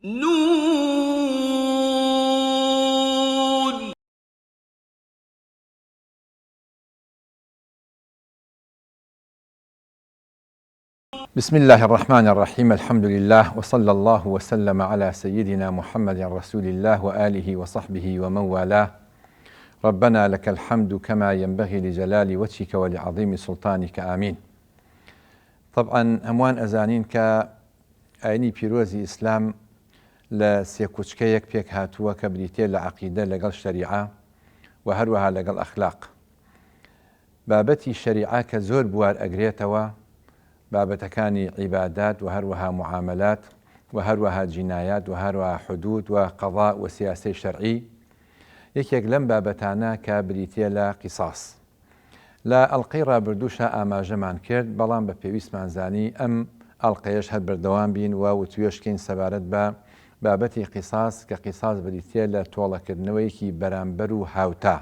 نون. بسم الله الرحمن الرحيم. الحمد لله وصلى الله وسلم على سيدنا محمد رسول الله وآله وصحبه ومن والاه. ربنا لك الحمد كما ينبغي لجلال وجهك ولعظيم سلطانك آمين. طبعا هەمووان ئەزانین کە ئاینی پیرۆزی ئیسلام لە سێ کوچکەیەک پێک هاتووە کە بریتێ لە عەقیدە لەگەڵ شەریعە و هەروەها لەگەڵ ئەخلاق. بابەتی شەریعە کە زۆر بوار ئەگرێتەوە، بابەتەکانی عیبادات و هەروەها معاملات و هەروەها جینایات و هەروەها حدود و قەضا و سیاسەی شەرعی، یەکێک لەم بابەتانە کە بریتێ لە قیساس. لە ئەڵقەی ڕابردووشە ئاماژەمان کرد، بەڵام بە پێویستمان زانی ئەم ئەڵقەیەش هەر بەردەوام بین و وتوێشکەین سەبارەت بە بابەتی قیساس کە قیساس بریتێ لە تۆڵەکردنەوەیەکی بەرامبەر و هاوتا،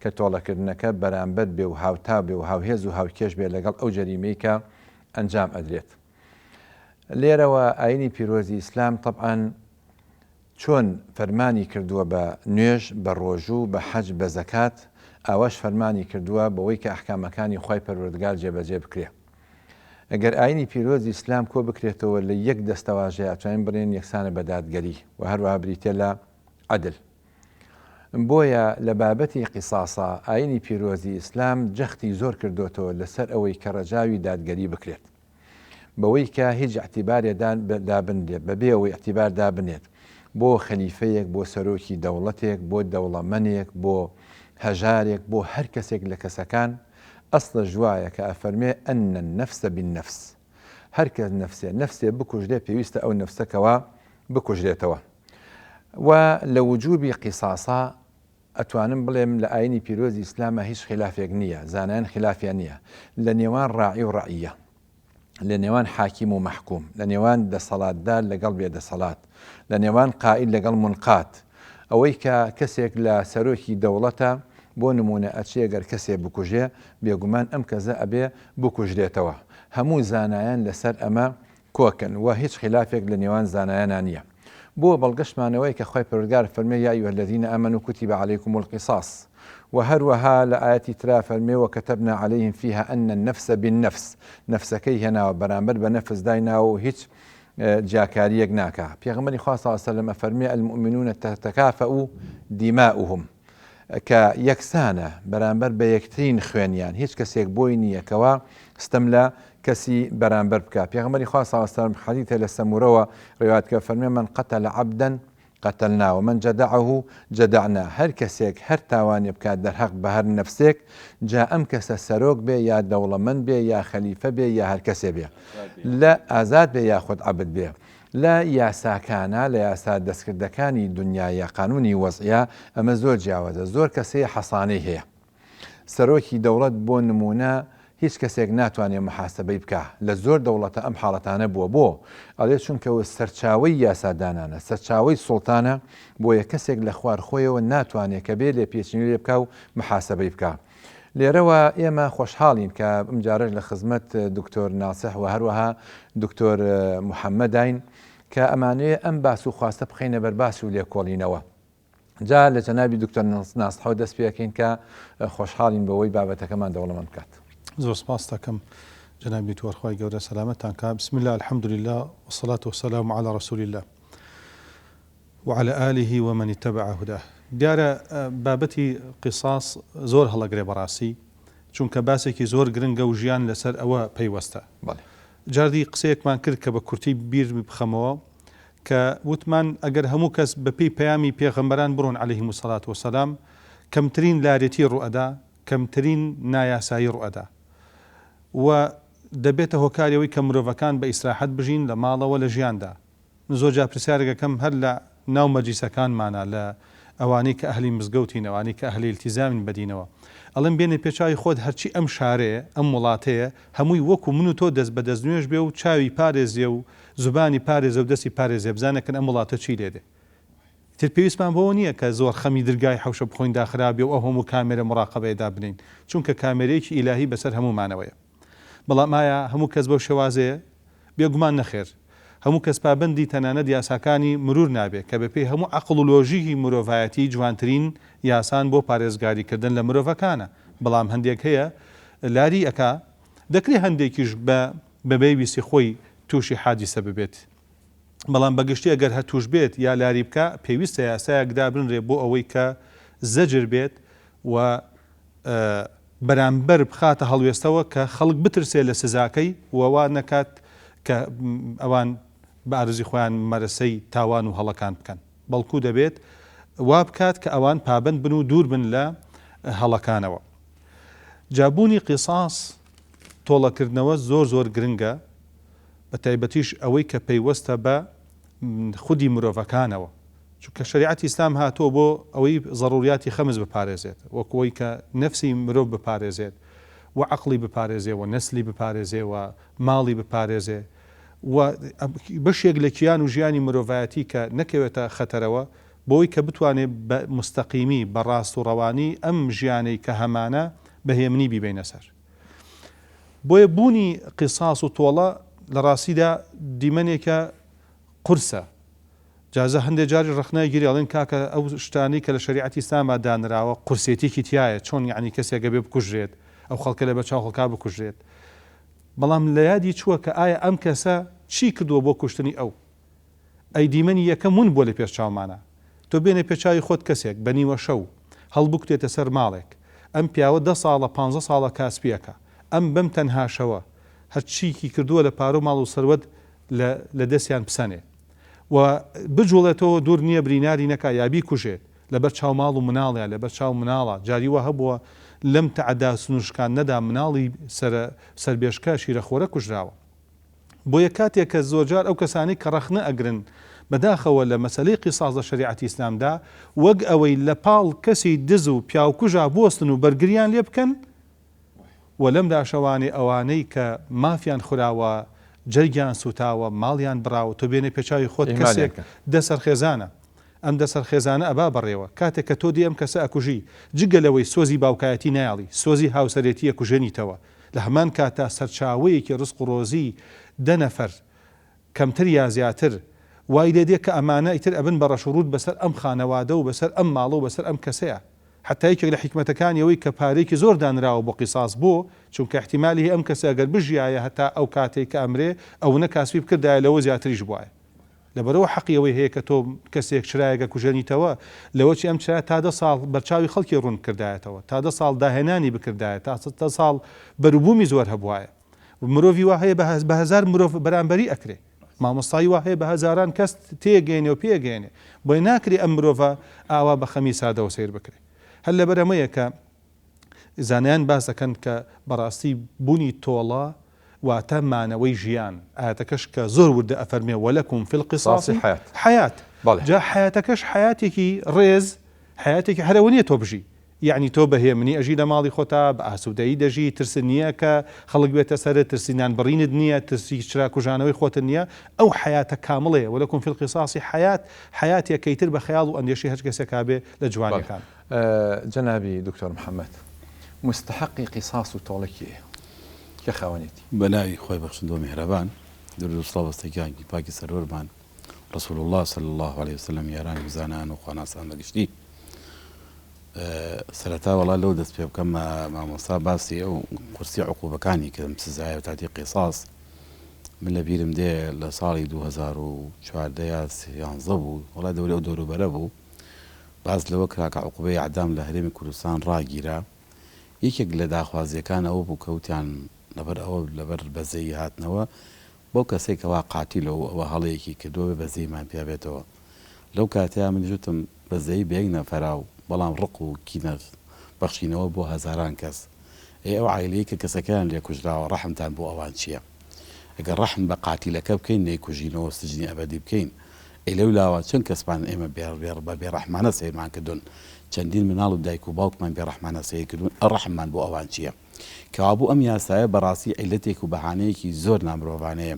کە تۆڵەکردنەکە بەرامبەر بێ و هاوتا بێ و هاوهێز و هاوکێش بێ لەگەڵ ئەو جەریمەی کە ئەنجام ئەدرێت. لێرەوە ئاینی پیرۆزی ئیسلام طبعاً چۆن فەرمانی کردووە بە نوێژ، بە ڕۆژوو، بە حەج، بە زەکات، ئاواش فەرمانی کردووە بەوەی کە ئەحکامەکانی خۆی پەروەردگار جێبەجێ بکرێ. ئەگەر ئاینی پیرۆزی ئیسلام کۆ بکرێتەوە لە یەک دەستەواژەیە، ئەتوانین بڵێن یەکسانە بە دادگەری و هەروەها بریتێ لە عەدل. بۆیە لە بابەتی قیساسە ئاینی پیرۆزی ئیسلام جەختی زۆر کردوتەوە لەسەر ئەوەی کە ڕەجاوی دادگەری بکرێت، بەوەی کە هیچ اعتیبارێ دابنێت، بەبێ ئەوەی اعتیبار دابنێت بۆ خەلیفەیەک، بۆ سەرۆکی دەوڵەتێک، بۆ دەوڵەمەنێک، بۆ هەژارێک، بۆ هەر کەسێک لە کەسەکان. ئەسڵە ژوایە کە ئەفەرمێ ئەنە النەفسە بالنەفس، هەر کەس نەفسێ بکوژدێ پێویستە ئەو نەفسەکەوە بکوژدێتەوە. و لە وجوبی قیساسا ئەتوانم بڵێم لە ئاینی پیرۆزی ئیسلامە هیچ خلافێک نییە، زانایان خلافیان نییە لە نێوان ڕاعی و ڕەعیە، لە نێوان حاکیم و مەحکوم، لە نێوان دەسەڵاتدار لەگەڵ بێدەسەڵات، لە نێوان قائل لەگەڵ منقات. ئەوەی کە کەسێک لە سەرۆکی دەوڵەتە بۆ نمونە ئەچێ گەر کەسێ بکوژێ، بێگومان ئەم کەسە ئەبێ بکوژرێتەوە. هەموو زانایان لەسەر ئەمە کۆکن و هیچ خلافێک لە نێوان زانایانە نییە. بۆ بەڵگەشتمانەوەی کە خۆی پەروەردگار فەرمێ یا ئەیها الذین آمنوا کتب علیکم القصاص، و هەروەها لە ئاەتی ترا فەرمێ وكتبنا عليهم فيها أن النفس بالنفس، نفسەکەی هێناوە بەرامبەر بە نەفس دایناوە و هیچ جاکاریەک ناکە. پێغەمبەری خوا صلی الله علیه و سلم فەرمێ المؤمنون تتكافأ دماؤهم، کە یەکسانە بەرامبەر بە یەکترین خوێنیان، هیچ کەسێک بۆی نییەکەوە ستەم لە کەسی بەرامبەر بکە. پێغەمبەری خوا صلی الله علیه و سلم حەدیثە لە سەمورەوە ڕێواتکە فەرمێ من قتل عبدا قتلنا ومن جدعه جدعنا، هەر کەسێک هەر تاوانێ بکات دەرهەق بە هەر نەفسێک، جا ئەم کەسە سەرۆک بێ یا دەوڵەمەند بێ یا خەلیفە بێ یا هەر کەسێ بێ، لە ئازاد بێ یاخود عەبد بێ، لە یاساکانە لە یاسا دەستکردەکانی دنیاە قانونی وەزعە ئەمە زۆر جیاوازە. زۆر کەسەیە حەسانەی هەیە، سەرۆکی دەوڵەت بۆ نمونە هیچ کەسێک ناتوانێت محاسبەی بکە. لە زۆر دەوڵەتە ئەم حاڵەتانە بووە، بۆ ئەڵێ چونکەوە سەرچاوی یاسادانانە، سەرچاوی سوڵتانە، بۆیە کەسێک لە خوارخۆیەوە ناتوانێت کە بێ لێ پێچینی لێ بکە و محاسبەی بکە. لێرەوە ئێمە خۆشحاڵین کە ئەمجارەش لە خزمەت دکتۆر ناسح و هەروەها دکتۆر محەممەدین کە ئەمانەیە ئەم باس و خواستە بخینە بەرباس و لێکۆڵینەوە. جا لە جەنابی دکتۆر ناسحەوە دەست پێکەین کە خۆشحاڵین بەوەی بابەتەکەمان دەوڵەمەند بکات. زۆر سپاس دەکەم جەنابی توەرخوای گەورە سەلامەتتان کە. بسم الله الحمد لله والصلاة والسلام على رسول الله وعلى آله ومن اتبع هداه. دیارە بابەتی قیساس زۆر هەڵەگرێ بەڕاستی، چونکە باسێکی زۆر گرنگە و ژیان لەسەر ئەوە پەیوەستە. جاردی قسەیەکمان کرد کە بە کورتی بیر بخەمەوە کە وتمان ئەگەر هەموو کەس بە پێی پەیامی پێغەمبەران بڕۆن عەلەیهیمو سەڵات وسەلام، کەمترین لارێتی ڕوئەدا، کەمترین نایاسایی ڕوئەدا و دەبێتە هۆکاریەوەی کە مرۆڤەکان بە ئیسراحەت بژین لە ماڵەوە لە ژیاندا. زۆر جا پرسیارێکەکەم هەر لە ناو مەجلیسەکانمانە، لە ئەوانەی کە ئەهلی مزگەوتین، ئەوانەی کە ئەهلی التیزامین بەدینەوە، ئەڵێم بێنێ پێچاوی خۆت هەرچی ئەم شارەیە ئەم وڵاتەیە هەمووی وەکو من و تۆ دەست بە دەست نوێژ بێ و چاوی پارێزیە و زوبانی پارێزە و دەستی پارێزێ، بزانەکەن ئەم وڵاتە چی لێدێ. تر پێویستمان بەوە نییە کە زۆر خەمی دەرگای حەوشە بخۆین داخرابێ و ئەو هەموو کامێرە مراقەبەیەدا بنین، چونکە کامێرەیەکی ئیلاهی بەسەر هەمومانەوەیە. بەڵام ئایا هەموو کەس بەو شێوازەیە؟ بێگومان نەخێر. هەموو کەس پابەندی تەنانەت یاساکانی مرور نابێت کە بەپێی هەموو عەقڵ و لۆژیکی مرۆڤایەتی جوانترین یاسان بۆ پارێزگاریکردن لە مرۆڤەکانە. بەڵام هەندێک هەیە لاری ئەکا دەکرێت هەندێکیش بەبێ ویسی خۆی تووشی حادیسە ببێت، بەڵام بەگشتی ئەگەر هەتوش بێت یا لاری بکە پێویستە یاسایەکدا بنرێ بۆ ئەوەی کە زەجر بێت و بەرامبەر بخاتە هەڵوێستەوە کە خەڵک بترسێ لە سزاکەی وەوا نەکات کە ئەوان بە ئارزی خۆیان مەرەسەی تاوان و هەڵەکان بکەن، بەڵکو دەبێت وا بکات کە ئەوان پابند بن و دوور بن لە هەڵەکانەوە. جابوونی قیساس تۆڵەکردنەوە زۆر گرنگە، بە تایبەتیش ئەوەی کە پەیوەستە بە خودی مرۆڤەکانەوە، چونکە شریعەتی ئیسلام هاتووە بۆ ئەوەی ضروریاتی خەمس بپارێزێت، وەکەوەی کە نەفسی مرۆڤ بپارێزێت و عەقڵی بپارێزێ و نەسلی بپارێزێ و ماڵی بپارێزێ و بەشێک لە کیان و ژیانی مرۆڤایەتی کە نەکەوێتە خەتەرەوە بۆی کە بتوانێت بە مستەقیمی بە ڕاست و ڕەوانی ئەم ژیانەی کە هەمانە بەهێمنی بیبینە سەر. بۆیە بوونی قیساس و تۆڵە لە ڕاستیدا دیمەنێکە قورسە. جازە هەندێک جاری ڕخنای گیری ئەڵێن کاکە ئەو شتانی کە لە شریعەتی ئیسلاما دانراوە قورسێتێکی تایە، چۆن یعنی کەسێک بێ بکوژرێت ئەو خەڵکە لە بەرچاو خەڵکا بکوژرێت. بەڵام لە یادی چووە کە ئایا ئەم کەسە چی کردووە بۆ کوشتنی ئەو؟ ئەی دیمەنی یەکەم ون بۆ لە پێش چاومانە، تۆ بێنێ پێچاوی خۆت کەسێک بە نیوە شەو هەڵبکتێتە سەر ماڵێک، ئەم پیاوە 10 ساڵە 15 ساڵە کاسپیەکە، ئەم بەم تەنهاشەوە هەرچیکی کردووە لە پارۆ ماڵ و سەروەت لە دەستیان پسەنێ و بجوڵێتەوە دوور نییە بریناری نەکا یابی کوژێت لەبەر چاو ماڵ و مناڵیان لەبەر چاو مناڵە. جاریوە هەبووە لەم تەعەدا سنووشکان نەدا مناڵی سەربێشکە شیرەخۆرە کوژراوە. بۆیە کاتێک کە زۆرجار ئەو کەسانی کە ڕەخنە ئەگرن بەداخەوە لە مەسەلەی قیساس لە شریعەتی ئیسلامدا وەک ئەوەی لە پاڵ کەسی دز و پیاوکوژا بۆستن و بەرگریان لێ بکەن و لەم داشەوانێ ئەوانەی کە مافیان خوراوە جەرگیان سوتاوە ماڵیان براوە تۆ بێنێ پێچاوی خۆت کەسێک دەسەرخێزانە، ئەم دەسەرخێزانە ئەبا بڕێوە کاتێک کە تۆ دی ئەم کەسە ئەکوژی جگەلەوەی سۆزی باوکایەتی نایاڵی سۆزی هاوسەرێتی ئەکوژێنیتەوە لە هەمان کاتا سەرچاوەیەکی ڕزق و ڕۆزی 10 نەفەر کەمتر یا زیاتر وای لێ دێ کە ئەمانە ئیتر ئەبن بە ڕەشوڕوود بەسەر ئەم خانەوادە و بەسەر ئەم ماڵە و بەسەر ئەم کەسەیە. حتا یەکێک لە حیکمەتەکانی ئەوەی کە پارێکی زۆر دانراوە بۆ قیساس بۆ چونکە احتیمالی ئەم کەسە ئەگەر بژیایە هەتا ئەو کاتێک کە ئەمرێ ئەو نەکاسبی بکردایە لەوە زیاتریش بواە. لەبەرەوە حەقی ئەوەی هەیە کە تۆ کەسێک چرایەکە کوژەنیتەوە لەوەچی ئەم چرای تا 10 ساڵ بەرچاوی خەڵکی ڕوون کردایەتەوە، تا 10 ساڵ داهێنانی بکردایە، تا 10 ساڵ بەروبوومی زۆر هەبوایە. مرۆڤی وا هەیە بە هەزار مرۆڤ بەرامبەری ئەکرێ، مامۆستایی وا هەیە بە هەزاران کەس تێگەێنێ و پێگەێنێ، بۆی ناکرێ ئەم مرۆڤە ئاوا بە خەمی سادەوە سیر بکرێ. هەر لەبەرەمەیە کە زانایان باس دەکەن کە بەڕاستی بوونی تۆڵە واتە مانەوەی ژیان، ئاەتەکەش کە زۆر وردە ئەفەرمێ وەلەکم فی القصاص حیات، جا حیاتەکەش حیاتێکی ڕێز حیاتێکی هەرەوە نییە تۆ بژی، یعنی تۆ بەهێمنی ئەژی لە ماڵی خۆتا بە ئاسوودەیی دەژی، ترس نییە کە خەڵک بێتە سەرت، ترسینان بڕینت نییە، ترسی چرا کوژانەوەی خۆتت نییە، ئەو حیاتە کامڵەیە وەلەکم فی القصاص حیاتێکەیتر بە خەیاڵ و ئەندێشی هەر کەسێک کابێ لە جوانەکان. جنابی دکتۆر محەممەد مستحقی قیساس و تۆڵەکیە کە خاوەنێتی بەناوی خۆی بەخشندۆ میهرەبان دروستڵاوەستەکانی پاکی سەرۆرمان رسول الله صلی الله عليه وسلم یارانی بزانان و خواناسان بەگشتی. سەرەتا وەڵا لەو دەست پێ بکەم مامۆستا باسی ئەو قورسی عقوبەکانی کردم سزایە و تاتی قیساس من لە بیرم دێ لە ساڵی 2014 یا 13 بوو وڵا دەوری ئەو دەوروبەرە بوو باز لەوە کراکە عقوبەی عەدام لە هەرێمی کوردستان ڕاگیرا. یەکێک لە داخوازیەکان ئەوە بوو کەوتیان لەبەر ئەوە لەبەر بەزەی هاتنەوە بۆ کەسێکەوە قاتیلەوە ئەوە هەڵەیەکی کردووە بەزەیمان پێ بێتەوە. لەو کاتەیە من ژوتم بەزەی بەیەک نەفەرا و بەڵام ڕق و کینە بەخشینەوە بۆ هەزاران کەس. ئەو عایلەیە کە کەسەکەیان لێ کوژراوە ڕەحمتان بۆ ئەوان چییە؟ ئەگەر ڕەحم بە قاتیلەکە بکەین نەیکوژینەوە سجنی ئەبەدی بکەین ئەی لەو لاوە چەند کەسمان ئێمە بە بێڕەحمانە سەیرمان کردوون، چەندین مناڵ و دایک و باوکمان بێڕەحمانە سیر کردوون، ئەڕەحممان بۆ ئەوان چییە؟ کەوابوو ئەم یاسایە بەڕاستی عیلەتێک و بەهانەیەکی زۆر نامرۆڤانەیە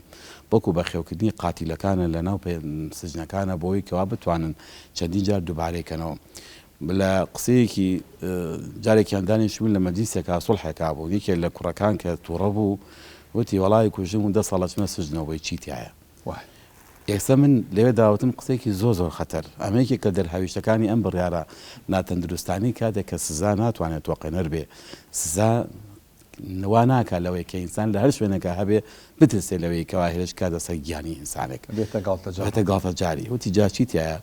بۆکو بەخێوکردنی قاتیلەکانە لە ناو سجنەکانە بۆی کەوا بتوانن چەندین جار دووبارێکەنەوە. لە قسەیەکی جارێکیان دانیشتبوون لە مەجلیسێکا سوڵحێکا بوو، یەکێک لە کوڕەکان کە تووڕە بوو وتی وەڵای کوژم و 10 ساڵە چمە سجنەوەی چیتیایە یەکسە من لەوێ داوتم قسێکی زۆر خەتەر ئەمەیەکی کە دەرهاویشتەکانی ئەم بڕیارە ناتەندروستانی کاتێک کە سزا ناتوانێت تۆقێنەر بێ سزا وا ناکە لەوەی کە ئینسان لە هەر شوێنەکە هەبێ بترسێ لەوەی کەوا هێرش کات دەسەر گیانی ئینسانێک بێتە گاڵتە جاری وتی جاچیتایە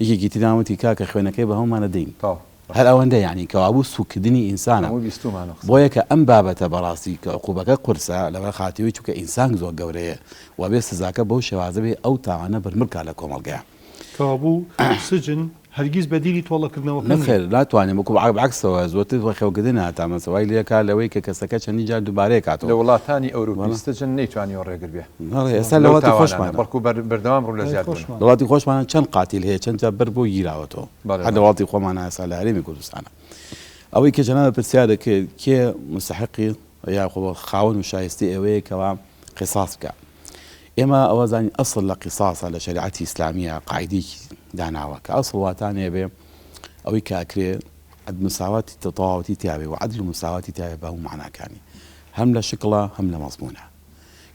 یەکێکی ترناوتی کاکە خوێنەکەی بە هەمومانە دەین هەر ئەوەندە یعنی کەوابوو سوکردنی ئینسانە بۆیە کە ئەم بابەتە بەڕاستی کە عقوبەکە قورسە لەبەر خاتیوی چووکە ئینسان زۆر گەورەیە و بێ سزاکە بەو شێوازە بێ ئەو تاوانە بەرمرکا لە کۆمەڵگەیە کەوابوو سجن هەرگیز بەدیری تۆڵەکردنەوە نەخێر ناتوانێت وەکو عکسەوە زۆرتر خێوکردن هاتامەسەوای لێکا لەوەی کە کەسەکە چەندی جار دووبارەیە کاتەوە لە وڵاتانی ئەوروپی سجن نەیتوانی ڕێگر بێ ئێستا لە وڵاتی خۆشمان بەڵکو بەردەوام ڕوو لە زیاد لە وڵاتی خۆشمانە چەند قاتیل هەیە چەند جار بەر بۆ گیراوەتەوە هەر لە وڵاتی خۆمانە ئێستا لە هەرێمی کوردستانە ئەوەی کە جەنابە پرسیارە کێ مستحقی یا خاوەن و شایستی ئەوەیە کەوا قیساس بکە ئێمە ئەوە زانین ئەسڵ لە قیساسە لە شریعەتی ئیسلامیە قاعیدەیەکی داناوە کە ئەسڵ واتانێ بێ ئەوەی کاکرێ مساواتی تەواوەتی تیاوێ و عەدل و مساواتی تیاوێ بە هەموو معناکانی هەم لە شکڵە هەم لە مەزمونە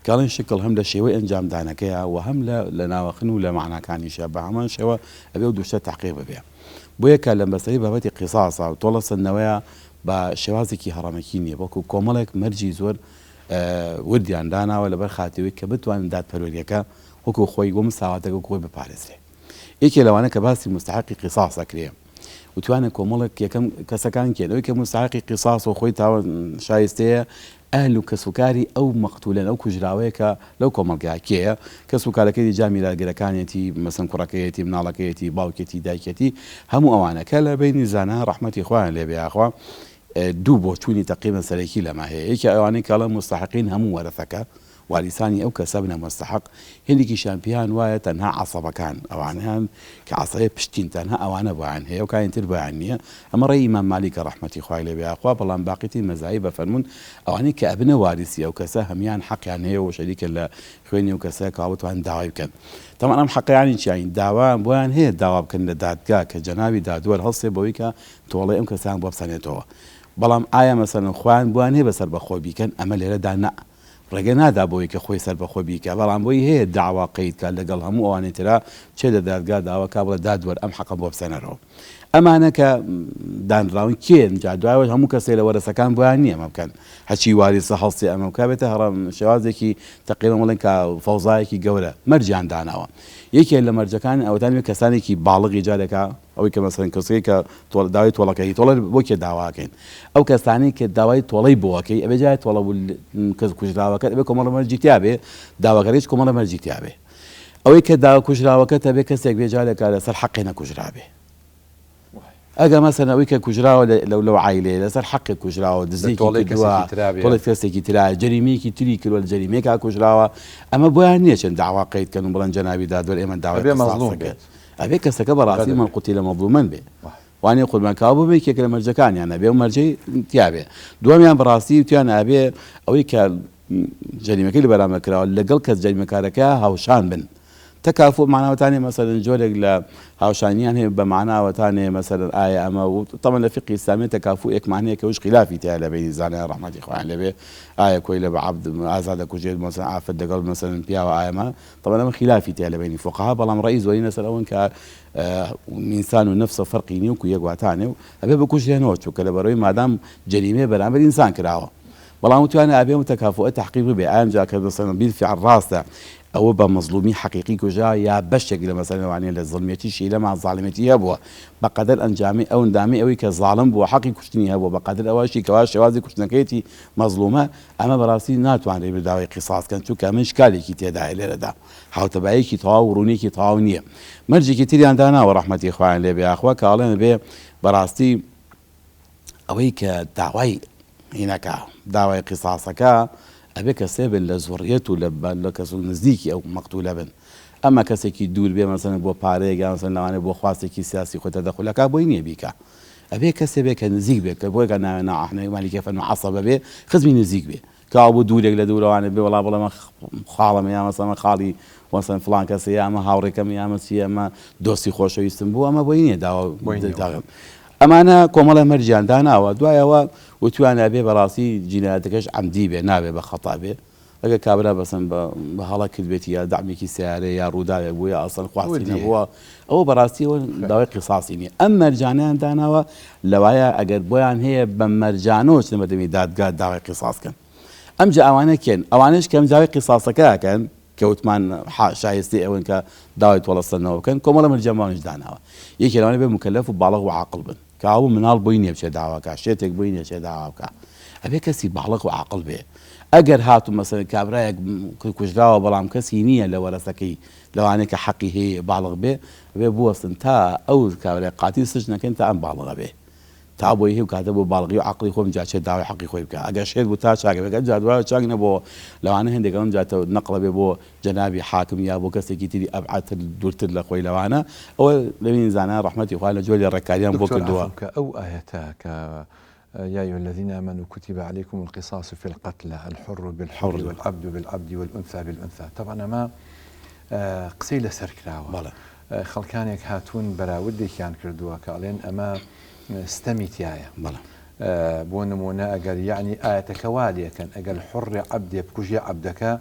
کاڵین شکڵ هەم لە شێوەی ئەنجامدانەکەیە و هەم لە ناوەخن و لە معناکانیشە بە هەمان شێوە ئەبێ و دووشتە تحقیق ببێ بۆیە کە لە بەسەری بابەتی قیساسە و تۆڵە سندنەوەیە بە شێوازێکی هەڕەمەکی نییە بۆکو کۆمەڵێک مەرجی زۆر وردیان داناوە لەبەر خاتیوی کە بتوانن دادپەروەریەکە وەکو خۆی بۆ مساواتەکە خۆی بپارێزرێ یەکێ لەوانە کە باسی مستحقی قیساس ئەکرێ وتوانێت کۆمەڵێک یەکەم کەسەکان کێنەوەی کە مستحقی قیساس و خۆی تاوە شایستەیە ئەهل و کەسوکاری ئەو مەقتولەن ئەو کوژراوەیە کە لەو کۆمەلگا کێیە کەسوکارەکەی جا میراگرەکانێتی مەسەن کوڕەکەیەتی مناڵەکەیەتی باوکێتی دایکێتی هەموو ئەوانەکە لە بینی زانە ڕەحمەتی خۆیان لێ بێخوا دوو بۆ چوونی تەقریبا سەرەکی لەما هەیە یەکی ئەوانەی کەڵە مستحقین هەموو وەرەثەکە والیسانی ئەو کەسە بنە مستحق هندێکی شامپیان وایە تەنها عەسەبەکان ئەوانیان کە عەسەبە پشتین تەنها ئەوانە بۆیان هەیە و کاینتر بۆیان نییە ئەمە ڕێی ئیمام مالیکە ڕەحمەتی خوای لێ بێخوا بەڵام باقیتی مەزایی بەفەرمون ئەوانەی کە ئەبنە واریسی ئەو کەسە هەمیان حەقیان هەیە و شەریکە لە خوێنی و کەسە کە بتوان داوای بکەن تەمان ئەم حەقیانی چیین داوا بۆیان هەیە داوا بکەن لە دادگا کە جەنابی دادوەر هەڵسێ بەوەی کە تۆڵەی ئەم کەسان بۆ بسەنێتەوە بەڵام ئایا مەسەلەن خۆیان بوان هەیە بەسەر بەخۆ بیکەن ئەمە لێرەدا نە ڕێگە نادا بۆی کە خۆی سەر بەخۆ بیکە بەڵام بۆی هەیە داوا قەیدکە لەگەڵ هەموو ئەوانەی ترا چێ لە دادگا داواکا بڵێ دادوەر ئەم حەقە بۆ بسەنەرەوە ئەمانە کە دانراون کێن جا دوایەوە هەموو کەسێ لە وەرەسەکان بۆیان نییە ئەمە بکەن هەچی واریسە هەڵسێ ئەمە بکە بێتە هەڕەم شێوازێکی تەقریبا بڵێن کە فەوزایەکی گەورە مەرجیان داناوە یەکێک لە مەرجەکان ئەوتان کەسانێکی باڵغی جارێکە ئەوەی کە مەسەن کەسێک کە داوای تۆڵەکەی تۆڵە بۆ کێ داواکەین ئەو کەسانی کە داوای تۆڵەی بۆەکەی ئەبێ جای تۆڵە کەس کوژراوەکە ئەبێ کۆمەڵە مەرجیتیا بێ داواکەریش کۆمەڵە مەرجیتیا بێ ئەوەی کە داوا کوژراوەکە تەبێ کەسێک بێ جارێکە لەسەر حەقی نەکوژرا بێ ئەگە مەسەن ئەوەی کە کوژراوە لەو عایلێ لەسەر حەقی کوژراوە دزێکی تۆڵی کەسێکی ترا جەریمەیەکی تری کردووە لە جەریمەیەکا کوژراوە ئەمە بۆیان نییە چەند داوا قەیدکەن و بڵێن جەنابی دادوەر ئێمە داوای مەزلوم بێت ئەبێ کەسەکە بەڕاستی من قوتی لە مەظلومەن بێ وانێ قوربانکاو ببێ کێک لە مەرجەکانیان ئەبێ و مەرجەی تیابێ دووەمیان بەڕاستی وتیان ئەبێ ئەوەی کە جەریمەکەی لە بەرامە کراوە لەگەڵ کەس جەریمەکارەکە هاوشان بن تەکافو معناوەتانێ مەسەلەن جۆرێک لە هاوشانیان هەیە بە معناوەتانێ مەسەلەن ئایا ئەمە و تەمەن لە فقی ئیسلامی تەکافو یەکمانەیە کە وش خلافی تیا لە بینی زانایان ڕەحمەتی خۆیان لەبێ ئایا کۆی لە بە عەبد ئازادە کوژێت مەسەلەن ئافرەت لەگەڵ مەسەلەن پیاوە ئایەمە تەمەن ئەمە خلافی تیا لە بینی فوقەها بەڵام ڕەئی زۆری لەسەر ئەوەن کە ئینسان و نەفسە فەرقی نییە و کو یەکواتانێ و ئەبێ بکوژێنەوە چونکە لەبەرەوەی مادام جەریمێ بەرامبەر ئینسان کراوە بەڵام وتوانێ ئەبێ و تەکافوە تحقیق ببێ ئایان جا کە مەسەلەن بیرفیع ڕاستە ئەوە بە مەزلومی حقیقی کوژا یا بەشێک لە مەسەلەوانێ لە زڵمیەتیشی لەما زاڵمیەتی هەبووە بەقەدەر ئەنجامی ئەو ئەندامی ئەوەی کە زاڵم بووە حەقی کوشتنی هەبووە بەقەدەر ئەوەشی کەوا شێوازی کوشتنەکەیەتی مەزلومە ئەمە بەڕاستی ناتوانرێت برداوای قیساسکەن چونکە ئەمە شکالێکی تێدایە لێرەدا هاوتەبایەکی تەواو و ڕوونێکی تەواو نییە مەرجێکی تریان داناوە ڕەحمەتی خوایان لێ بێ ئاخوا کاڵێن بێ بەڕاستی ئەوەی کە داوای هینەکە داوای قیساسەکە ئەبێ کەسێ بن لە زۆڕیەت و لە کەس و نزدیکی ئەو مەقتولە بن ئەمە کەسێکی دوور بێ مەسەلەن بۆ پارەیەک یان مەسەلەن لەوانەیە بۆ خواستێکی سیاسی خۆی تەدەخولەکە بۆی نییە بیکە ئەبێ کەسێ بێ کە نزیک بێت کە بۆی کە ناوێ ناحنەی مالیکە فەرمو عەسەبە بێ خزمی نزیک بێ کاو بۆ دوورێک لە دوورەوانە بێ وەڵا بڵێ خاڵم یا مەسەلەن خاڵی وەسەن فڵان کەسە یا ئەمە هاوڕێکەم یا ئەمە چیە ئەمە دۆستی خۆشەویستم بوو ئەمە بۆی نییە داوا ئەمانە کۆمەڵە مەرجیان داناوە دوایەوە وتوانە بێ بەڕاستی جینایەتەکەش عەمدی بێ نابێ بە خەتا بێ ئەگە کابرا بەسم بە هەڵا کردبێتی یا دامێکی سیارێ یا ڕووداوێک بوو یا ئەسڵ خواستی نەبووە ئەوە بەڕاستیەوە داوای قیساسی نییە ئەم مەرجانیان داناوە لەوایە ئەگەر بۆیان هەیە بە مەرجانەوە چنە بەدەمی دادگا داوای قیساسکەن ئەمجا ئەوانە کێن ئەوانش کەم داوای قیساسەکەکەن کەوتمان شایستی ئەوەن کە داوای تۆڵەستنەوە بکەن کۆمەڵە مەرجەمانش داناوە یەکی لەوانە بێ مکەلەف و باڵغ و عاقڵ بن کە ئەو مناڵ بۆی نییە بچێ داواکە شێتێک بۆی نییە چێ داوا بکە ئەبێ کەسی باڵغ و عاقڵ بێ ئەگەر هاتو مەسەن کابرایەک کوژراوە بەڵام کەسی نییە لە وەرەسەکەی لەوانەیە کە حەقی هەیە باڵغ بێ بێ بوەستن تا ئەو کابرای قاتی سژ نەکەن تا ئەم باڵغە بێ تا بۆی هی و کاتە بۆ باڵغی و عقلی خۆم جاچێت داوای حەقی خۆی بکە ئەگەر شێت بوو تا چاکەکە جادوای چاک نەبووە لەوانە هەندێکەوەم جاتەوە نەقڵە بێ بۆ جەنابی حاکم یا بۆ کەسێکی تری ئەبعادتر دوورتر لە خۆی لەوانە ئەوە لەبینی زانایان ڕەحمەتی خوا لە جۆری ڕێکاریان بۆ کردووە ئەو ئاەتە کە يا أيها الذين آمنوا كتب عليكم القصاص في القتلى الحر بالحر والعبد بالعبد والأنثى بالأنثى طبعا ما قسەی لەسەر کراوە خەڵکانێک هاتوون بەراوردێکیان کردووە کە ئەڵێن ئەمە ستەمی تایە بۆ نمونە ئەگەر یعنی ئاەتەکە وا لێکەن ئەگەر حڕێ عەبدێ بکوژێ عەبدەکە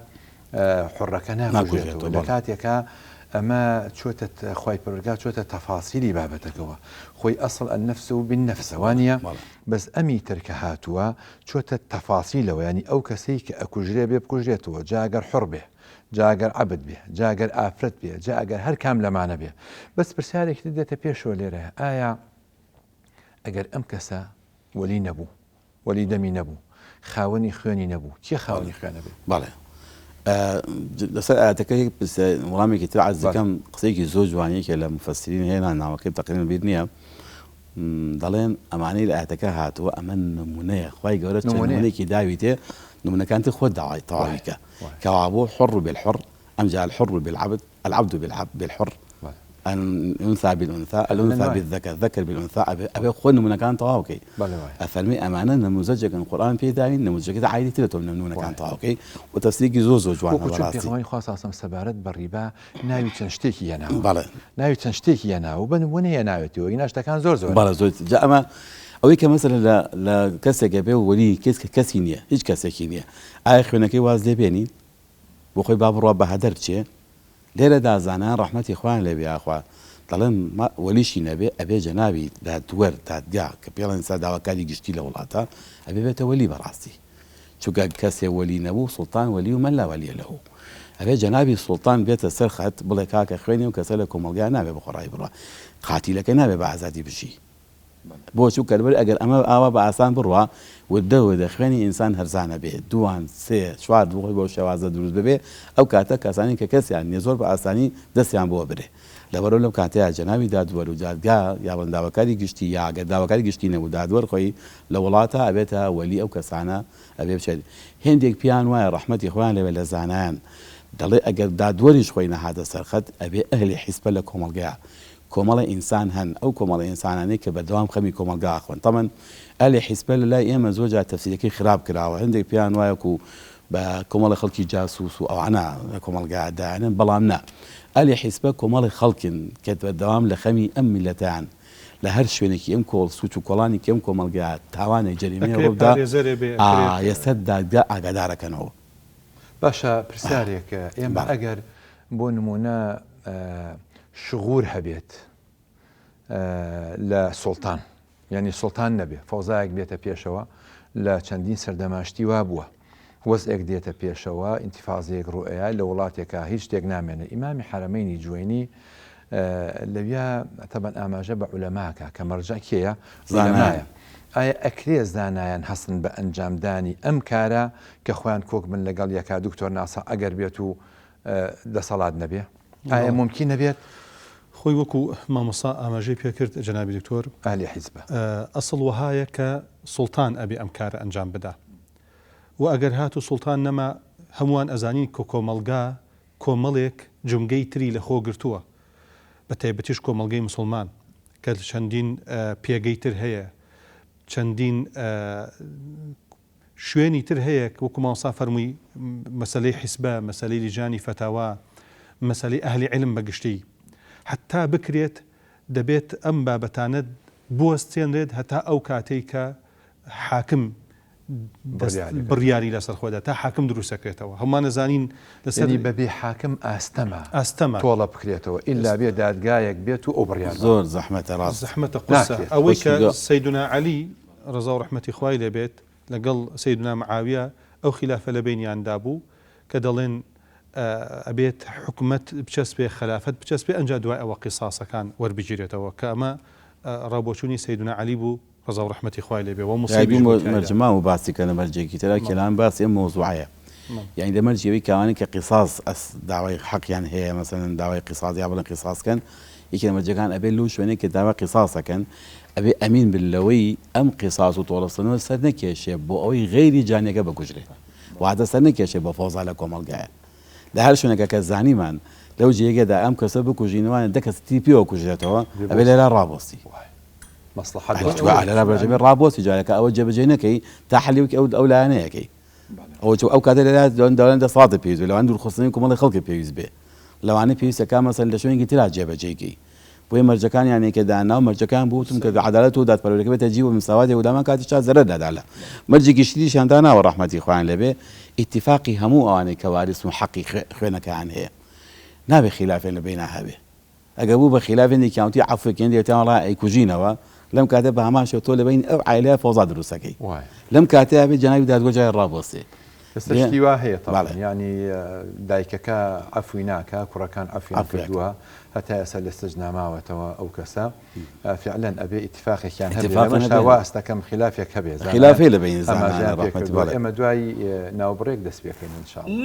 حڕەکە ناکوژێتەوە لە کاتێکە ئەمە چۆتە خی پەروەردگار چۆتە تەفاسیلی بابەتەکەەوە خۆی ئەسڵ النفس و بالنفس وانە بەس ئەمی ترکە هاتووە چۆتە تەفاسیلەوە ینی ئەو کەسەی کە ئەکوژرێ بێ بکوژێتەوە جاگەر حڕ بێ جاگەر عەبد بێ جاگەر ئافرەت بێ جاگەر هەر کام لەمانە بێ بەس پرسیارێکی دێتە پێشەوە لێرە ئایا ئەگەر ئەم کەسە وەلی نەبوو وەلی دەمی نەبوو خاوەنی خوێنی نەبوو کێ خاوەنی خوێنە بێ بەڵێ لەسەر ئاەتەکە وەڵامێکی تر عەز دەکەم قسەیەکی زۆر جوانەیەکە لە مفەسرین هێنا ناوەکەی تەقریباً بیر نییە دەڵێن ئەمانەی لە ئاەتەکە هاتووە ئەمە نمونەیە خی گەورە نمونەیەکی داوی تێ نمونەکانتی خۆ داوای تەواویکە کەوا بۆ حڕ بالحڕ ئەمجا الحر بالعبد العبد بالحر الأنثى بالأنثى الأنثى بالذكر الذكر بالأنثى أبي خون من كان طواوكي أفرمي أمانة نموذج كان القرآن في داين نموذج كده عادي تلته من كان طواوكي وتفسير زوزو جوان براسي كمان خاصة أصلا سبارت بالربا ناوي تنشتكي أنا بله ناوي تنشتكي أنا وبني ناوي تو يناش كان زور بله زور جاء ما أوي كمثلا لا كسر جابه ولي كسينية إيش كسينية آخر نكى واز لبيني بخوي باب رب هدرت شيء لێرە دازانان ڕەحمەتی خوان لێ بێ ئاخوا دەڵێن وەلیشی نەبێ ئەبێ جەنابی دادوەر دادگا کە پێڵێن سا داواکاری گشتی لە وڵاتە ئەبێ بێتە وەلی بەڕاستی چونکە کەسێ وەلی نەبوو سوڵتان وەلی و من لا وەلیە لەهو ئەبێ جەنابی سوڵتان بێتە سەر خەت بڵێ کاکە خوێنی و کەسە لە کۆمەڵگا نابێ بخۆڕایی بڕە قاتیلەکە نابێ بە ئازادی بشی بۆ چوو کەربەر ئەگەر ئەمە ئاوا بە ئاسان بڕوە وردە خوێنی ئینسان هەرزانە بێ دوان سێ چوار دوڵی بۆ شێوازە دروست ببێ ئەو کاتە کەسانی کە کەسیان نیە زۆر بە ئاسانی دەستیان بۆ برێ لەبەرەوە لەم کاتەیە جەنابی دادوەر و جادگا یا بەنداوەکاری گشتی یا ئەگەر داواکاری گشتی نەبوو دادوەر خۆی لە وڵاتە ئەبێتە وەلی ئەو کەسانە ئەبێ بچێت هێندێک پیان وایە ڕەحمەتی خۆیان لەوێ لە زانایان دەڵێ ئەگەر دادوەریش خۆی نەهاتە سەرخەت ئەبێ ئەهلی حیسبە لە کۆمەڵگەیە کۆمەڵی ئینسان هەن ئەو کۆمەڵی ئینسانانەی کە بەردەوام خەمی کۆمەلگا ئاخوێن تەمەن ئەلی حیسبە لە لای ئێمە زۆر جار تەفسیرەکەی خراپ کراوە هەندێک پیان وایەکو بە کۆمەڵی خەڵکی جاسووس و ئەوانە لە کۆمەلگادانن بەڵام نا ئەلی حیسبە کۆمەڵی خەڵکن کە بەردەوام لە خەمی ئەم میلەتیان لە هەر شوێنێکی ئەم کۆڵ سوچ و کۆڵانی کە ئەم کۆمەلگا تاوانێک جەریمەیە ڕوودا یەسەر دادگا ئاگادارەکەنەوە باشە پرسیارێک ئێمە ئەگەر بۆ نمونە شغور هەبێت لە سوڵتان یعنی سوڵتان نەبێ فەوزایەک بێتە پێشەوە لە چەندین سەردەماشتی وا بووە وەزێک دێتە پێشەوە ئینتیفازەیەک ڕوئەیە لە وڵاتێکە هیچ شتێک نامێنێ ئیمامی حرەمەینی جوێنی لەویا تەبەن ئاماژە بە عولەماکە کە مەرجە کێیە زانایە ئایا ئەکرێ زانایان هەستن بە ئەنجامدانی ئەم کارە کە خۆیان کۆک بن لەگەڵ یەکا دکتۆر ناسا ئەگەر بێت و دەسەڵات نەبێ ئایا ممکن نەبێت خۆی وەکو مامۆسا ئاماژەی پێکرد جەنابی دکتۆر ئالی حیزبە ئەسڵ وهایە کە سوڵتان ئەبێ ئەم کارە ئەنجام بدا و ئەگەر هات و سوڵتان نەما هەمووان ئەزانین کە کۆمەلگا کۆمەڵێک جمگەی تری لە خۆ گرتووە بە تایبەتیش کۆمەلگەی موسڵمان کە چەندین پێگەی تر هەیە چەندین شوێنی تر هەیە وەکو مامۆسا فەرمووی مەسەلەی حیزبە مەسەلەی لیژانی فەتاوا مەسەلەی ئەهلی عیلم بەگشتی حتا بکرێت دەبێت ئەم بابەتانە بوەستێنرێت هەتا ئەو کاتەی کە حاکم بڕیاری لەسەر خۆدا تا حاکم دروستەکرێتەوە هەمان نەزانین لەسەری بەبێ حاکم ئاستەمە تۆڵە بکرێتەوە ئللا بێ دادگایەک بێت و ئەو بڕیار زۆر زەحمەتە ڕاست زەحمەتە قسە ئەوەی کە سەیدنا عەلی ڕەزا و ڕەحمەتی خوای لێبێت لەگەڵ سەیدنا معاویە ئەو خلافە لە بینیاندا بوو کە دەڵێن ئەبێت حکومەت بچەسبێ خلافەت بچەسبێ ئەنجا دوای ئەوە قیساسەکان وەربگیرێتەوە کە ئەمە ڕابۆچوونی سەیدنا عەلی بوو ڕەزا و ڕەحمەتی خوای لێبێ و مصیبی مەرجما و باسی کە مەرجێکی ترە کەلام باسی ئەم مۆزوعەیە یعنی دەمەرجەوەی کەوانی کە قیساس داوای حەقیان هەیە مەسەلەن داوای قیساس یا بڵێن قیساسکەن یەکێ لە مەرجەکان ئەبێ لەو شوێنەی کە داوا قیساسەکەن ئەبێ ئەمین بلەوەی ئەم قیساس و تۆڵەستنەوە سەر نەکێشێ بۆ ئەوەی غەیری جانێکە بکوژرێت واتە سەر نەکێشێ بە فۆزا لە کۆمەڵگایە لە هەر شوێنەکە کە زانیمان لەو جێگەدا ئەم کەسە بکوژینەوەوانە دە کەس تیپیەوە کوژرێتەوە ئەبێ لێرا ڕابۆستی لەرا بەرجەبێ ڕابۆستی جارێکە ئەوە جێبەجێ نەکەی تا حەلیوکی ئەو لایەنەیەکەی ئەو کاتە لێرا دەڵێن دەسڵاتە پێویست لەوان دوورخستنی کۆمەڵی خەڵکی پێویست بێ لەوانەیە پێویستەکە مەسەل لە شوێنێکی ترا جێبەجێکەی بۆی مەرجەکان یانێکە دانا و مەرجەکان بوتم کە عەدالەت و دادپەروەریەکە بێتە جێ و مساوات ودامان کاتی چا زەرەر دەدالە مەرجێکی شتیشیان داناوە ڕەحمەتی خوایان لەبێ ئیتیفاقی هەموو ئەوانەی کە وارث و حەقی خوێنەکەیان هەیە نابێ خلافێن لە بینە هەبێ ئەگە بوو بە خلافێنی کاوتی عەفوێکیان دێتیان ڕا ئەیکوژینەوە لەم کاتە بە هەمان شێوە تۆ لە بین ئەو عایلەیە فۆزا دروستەکەی لەم کاتەیە بێت جەنابی دادگۆجای ڕابۆسێ شتی وا هەیە ینی دایکەکە عەفوی ناکە کوڕەکان عەفویان کردووە هەتا ئێستا لە سەجن ناماوەتەوە ئەو کەسە فعلا ئەبێ ئیتفاقێکیان هەبێ واستەکەم خلافێک هەبێ خلافێ لە بین ئێمە دوای ناوبڕێک دەست پێکەین انشاءالله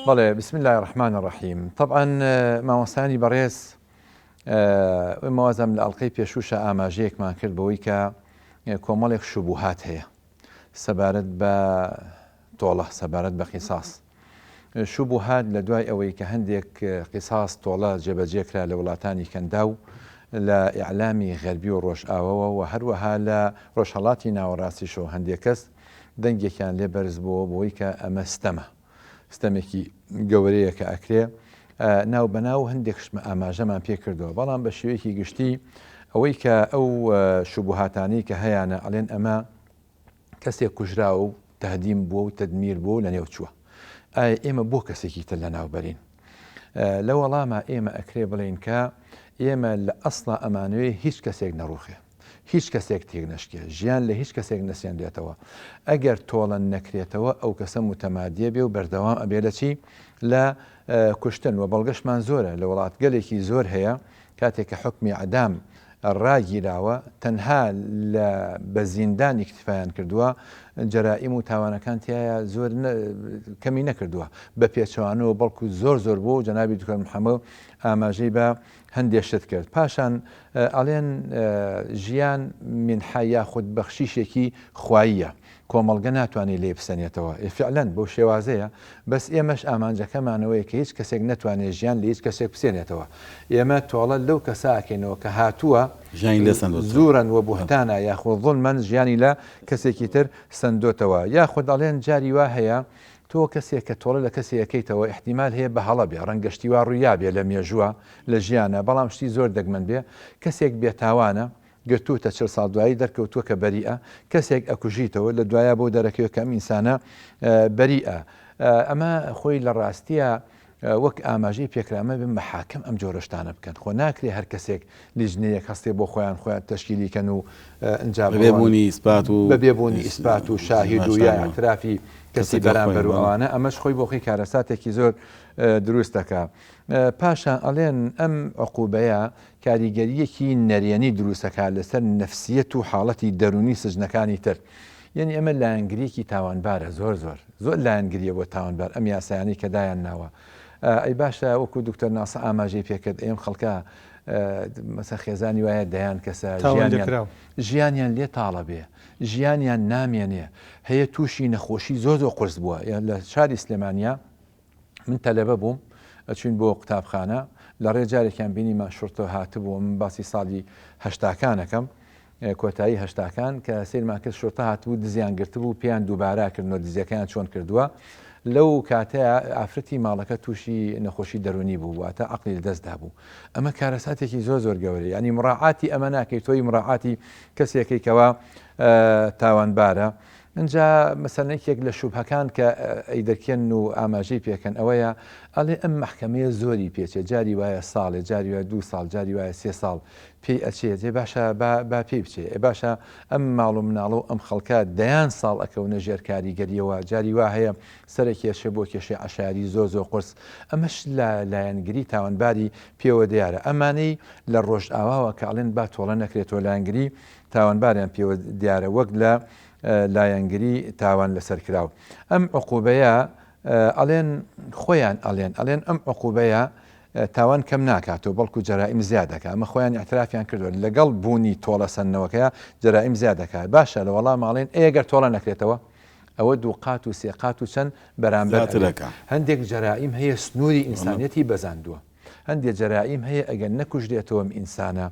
بەڵێ بسم الله الرحمن الرحیم طبعا مامۆستانی بەڕێز مەوازەم لە ئەڵقەی پێشوشە ئاماژەیەکمان کرد بەوەی کە کۆمەڵێک شوبوهات هەیە سەبارەت بە تۆڵە سەبارەت بە قیساس شوبوهات لە دوای ئەوەی کە هەندێک قیساس تۆڵە جێبەجێکرا لە وڵاتانی کەندا و لە ئیعلامی غەربی و ڕۆژئاوەوە و هەروەها لە ڕۆژهەڵاتی ناوەڕاستیشەوە هەندێک کەس دەنگێکیان لێ بەرز بووە بۆی کە ئەمە ستەمێکی گەورەیە کە ئەکرێ ناو بەناو هەندێک ئاماژەمان پێ کردەوە بەڵام بە شێوەیەکی گشتی ئەوەی کە ئەو شوبوهاتانی کە هەیەە ئەڵێن ئەمە کەسێک کوژرا و تهدیم بووە و تدمیر بوو لە نێو چووە ئێمە بۆ کەسێکی تر لە ناوبەرین لە وەڵامە ئێمە ئەکرێ بڵێن کە ئێمە لە ئەسڵا ئەمانوێ هیچ کەسێک نەڕوخێ هیچ کەسێک تێک نەشکێ ژیان لە هیچ کەسێک نەسێنرێتەوە ئەگەر تۆڵەن نەکرێتەوە ئەو کەسە متەمادیە بێ و بەردەوام ئەبێ لە چی لە کوشتن و بەڵگەشمان زۆرە لە وڵات گەلێکی زۆر هەیە کاتێک کە حکمی عەدام ڕاگیراوە تەنها لە بە زیندان ئیکتیفایان کردووە جەرائیم و تاوانەکان تایە زۆر کەمی نەکردووە بە پێچەوانەوە بەڵکو زۆر بوو جەنابی دوکتۆر محەممەد ئاماژەی بە هەندێشت کرد پاشان ئەڵێن ژیان منحای یاخود بەخشیشێکی خواییە کۆمەڵگە ناتوانێت لێ بسەنێتەوە فعلەن بەو شێوازەیە بەس ئێمەش ئامانجەکەمانەوەی کە هیچ کەسێک نەتوانێت ژیان لە هیچ کەسێک بسێنێتەوە ئێمە تۆڵە لەو کەساکەینەوە کە هاتووە زورن و بوهتانە یاخود ظڵمەن ژیانی لە کەسێکی تر سندۆتەوە یاخود ئەڵێن جاری وا هەیە تۆ کەسێک کە تۆڵە لە کەسێکەکەیتەوە احتیمال هەیە بە هەڵە بێ ڕەنگەشتی وا ڕوویابێ لە مێژووە لە ژیانە بەڵام شتی زۆر دەگمەن بێ کەسێک بێتاوانە گرتوتە 40 ساڵ دوایی دەرکەوتووە کە بەریئە کەسێک ئەکوژیتەوە لە دوایە بۆ دەرەکەوە کەم ئینسانە بەریئە ئەمە خۆی لە ڕاستیە وەک ئاماژەی پێکرامە بن محاکم ئەم جۆرەشتانە بکەن خۆ ناکرێ هەر کەسێک لیژنەیەک هەستێ بۆ خۆیان تەشکیلیکەن و بێبوونی ئیسپات و بەبێبوونی ئیسپات و شاهید و یا ئەترافی کەسی بەرامبەر و ئەوانە ئەمەش خۆی بۆ خۆی کارەساتێکی زۆر دروست دەکا پاشان ئەڵێن ئەم عقوبەیە کاریگەریەکی نەرێنی دروستەکە لەسەر نەفسیەت و حاڵەتی دەرونی سژنەکانی تر یعنی ئەمە لایەنگریەکی تاوانبارە زۆر لایەنگریە بۆ تاوانبار ئەم یاسایانی کە دایان ناوە ئەی باشە وەکو دکتۆر ناسە ئاماژەی پێکرد ئێم خەڵکە مەسە خێزانی وایە دەیان کەسە ژیانیان لێ تاڵە بێ ژیانیان نامێنێ هەیە تووشی نەخۆشی زۆر قرس بووە لە شاری سلێمانیا من تەلەبە بووم ئەچوین بۆ قوتابخانە لە ڕێجارێکیان بینیمە شورتۆ هاتبووە من باسی ساڵی هەشتاکانەکەم کۆتایی هەشتاکان کە سیرمان کرد شورتە هاتبوو دزیان گرتبوو پێیان دووبارا کردنەوە دزیەکەیان چۆن کردووە لەو کاتە ئافرەتی ماڵەکە تووشی نەخۆشی دەرونی بوو واتە عەقلی لەدەستدا بوو ئەمە کارەساتێکی زۆر گەورەیە ینی مراعاتی ئەمە ناکەیت تۆی مراعاتی کەسێکەوە تاوانبارە اینجا مەسەلەیەک لە شوبهەکان کە ئەی دەکەن و ئاماژەی پێکەن ئەوەیە ئەڵێ ئەم مەحکەمەیە زۆری پێچێت جاری وایە ساڵێ جاری وایە 2 ساڵ جاری وایە 3 ساڵ پێی ئەچێت ێ باشە با پێی بچێ ێ باشە ئەم ماڵ و مناڵە و ئەم خەڵکە دەیان ساڵ ئەکەونە ژێر کاریگەریەوە جاری وا هەیە سەرە کێشە بۆ کێشەی عەشاری زۆر قرس ئەمەش لە لایەنگری تاوانباری پێوە دیارە ئەمانەی لە ڕۆژئاواوە کە ئەڵێن با تۆڵە نەکرێتەوە لایەنگری تاوانباریان پێوە دیارە وەک لە لایەنگری تاوان لەسەرکراو ئەم عقوبەیە ئەڵێن خۆیان ئەڵێن ئەم عقوبەیە تاوان کەم ناکاتەوە بەڵکو جەرائیم زیادەکە ئەمە خۆیان اعترافیان کردووە لەگەڵ بوونی تۆڵە سندنەوەکەیە جەرائیم زیادەکات باشە لە وەڵام ماڵێن ئەگەر تۆڵە نەکرێتەوە ئەوە 2 قات و 3 قات و چەند بەرامبەر هەندێک جەرائیم هەیە سنووری ئینسانیەتی بەزاندووە هەندێک جەرائیم هەیە ئەگەر نەکوژرێتەوەم ئینسانە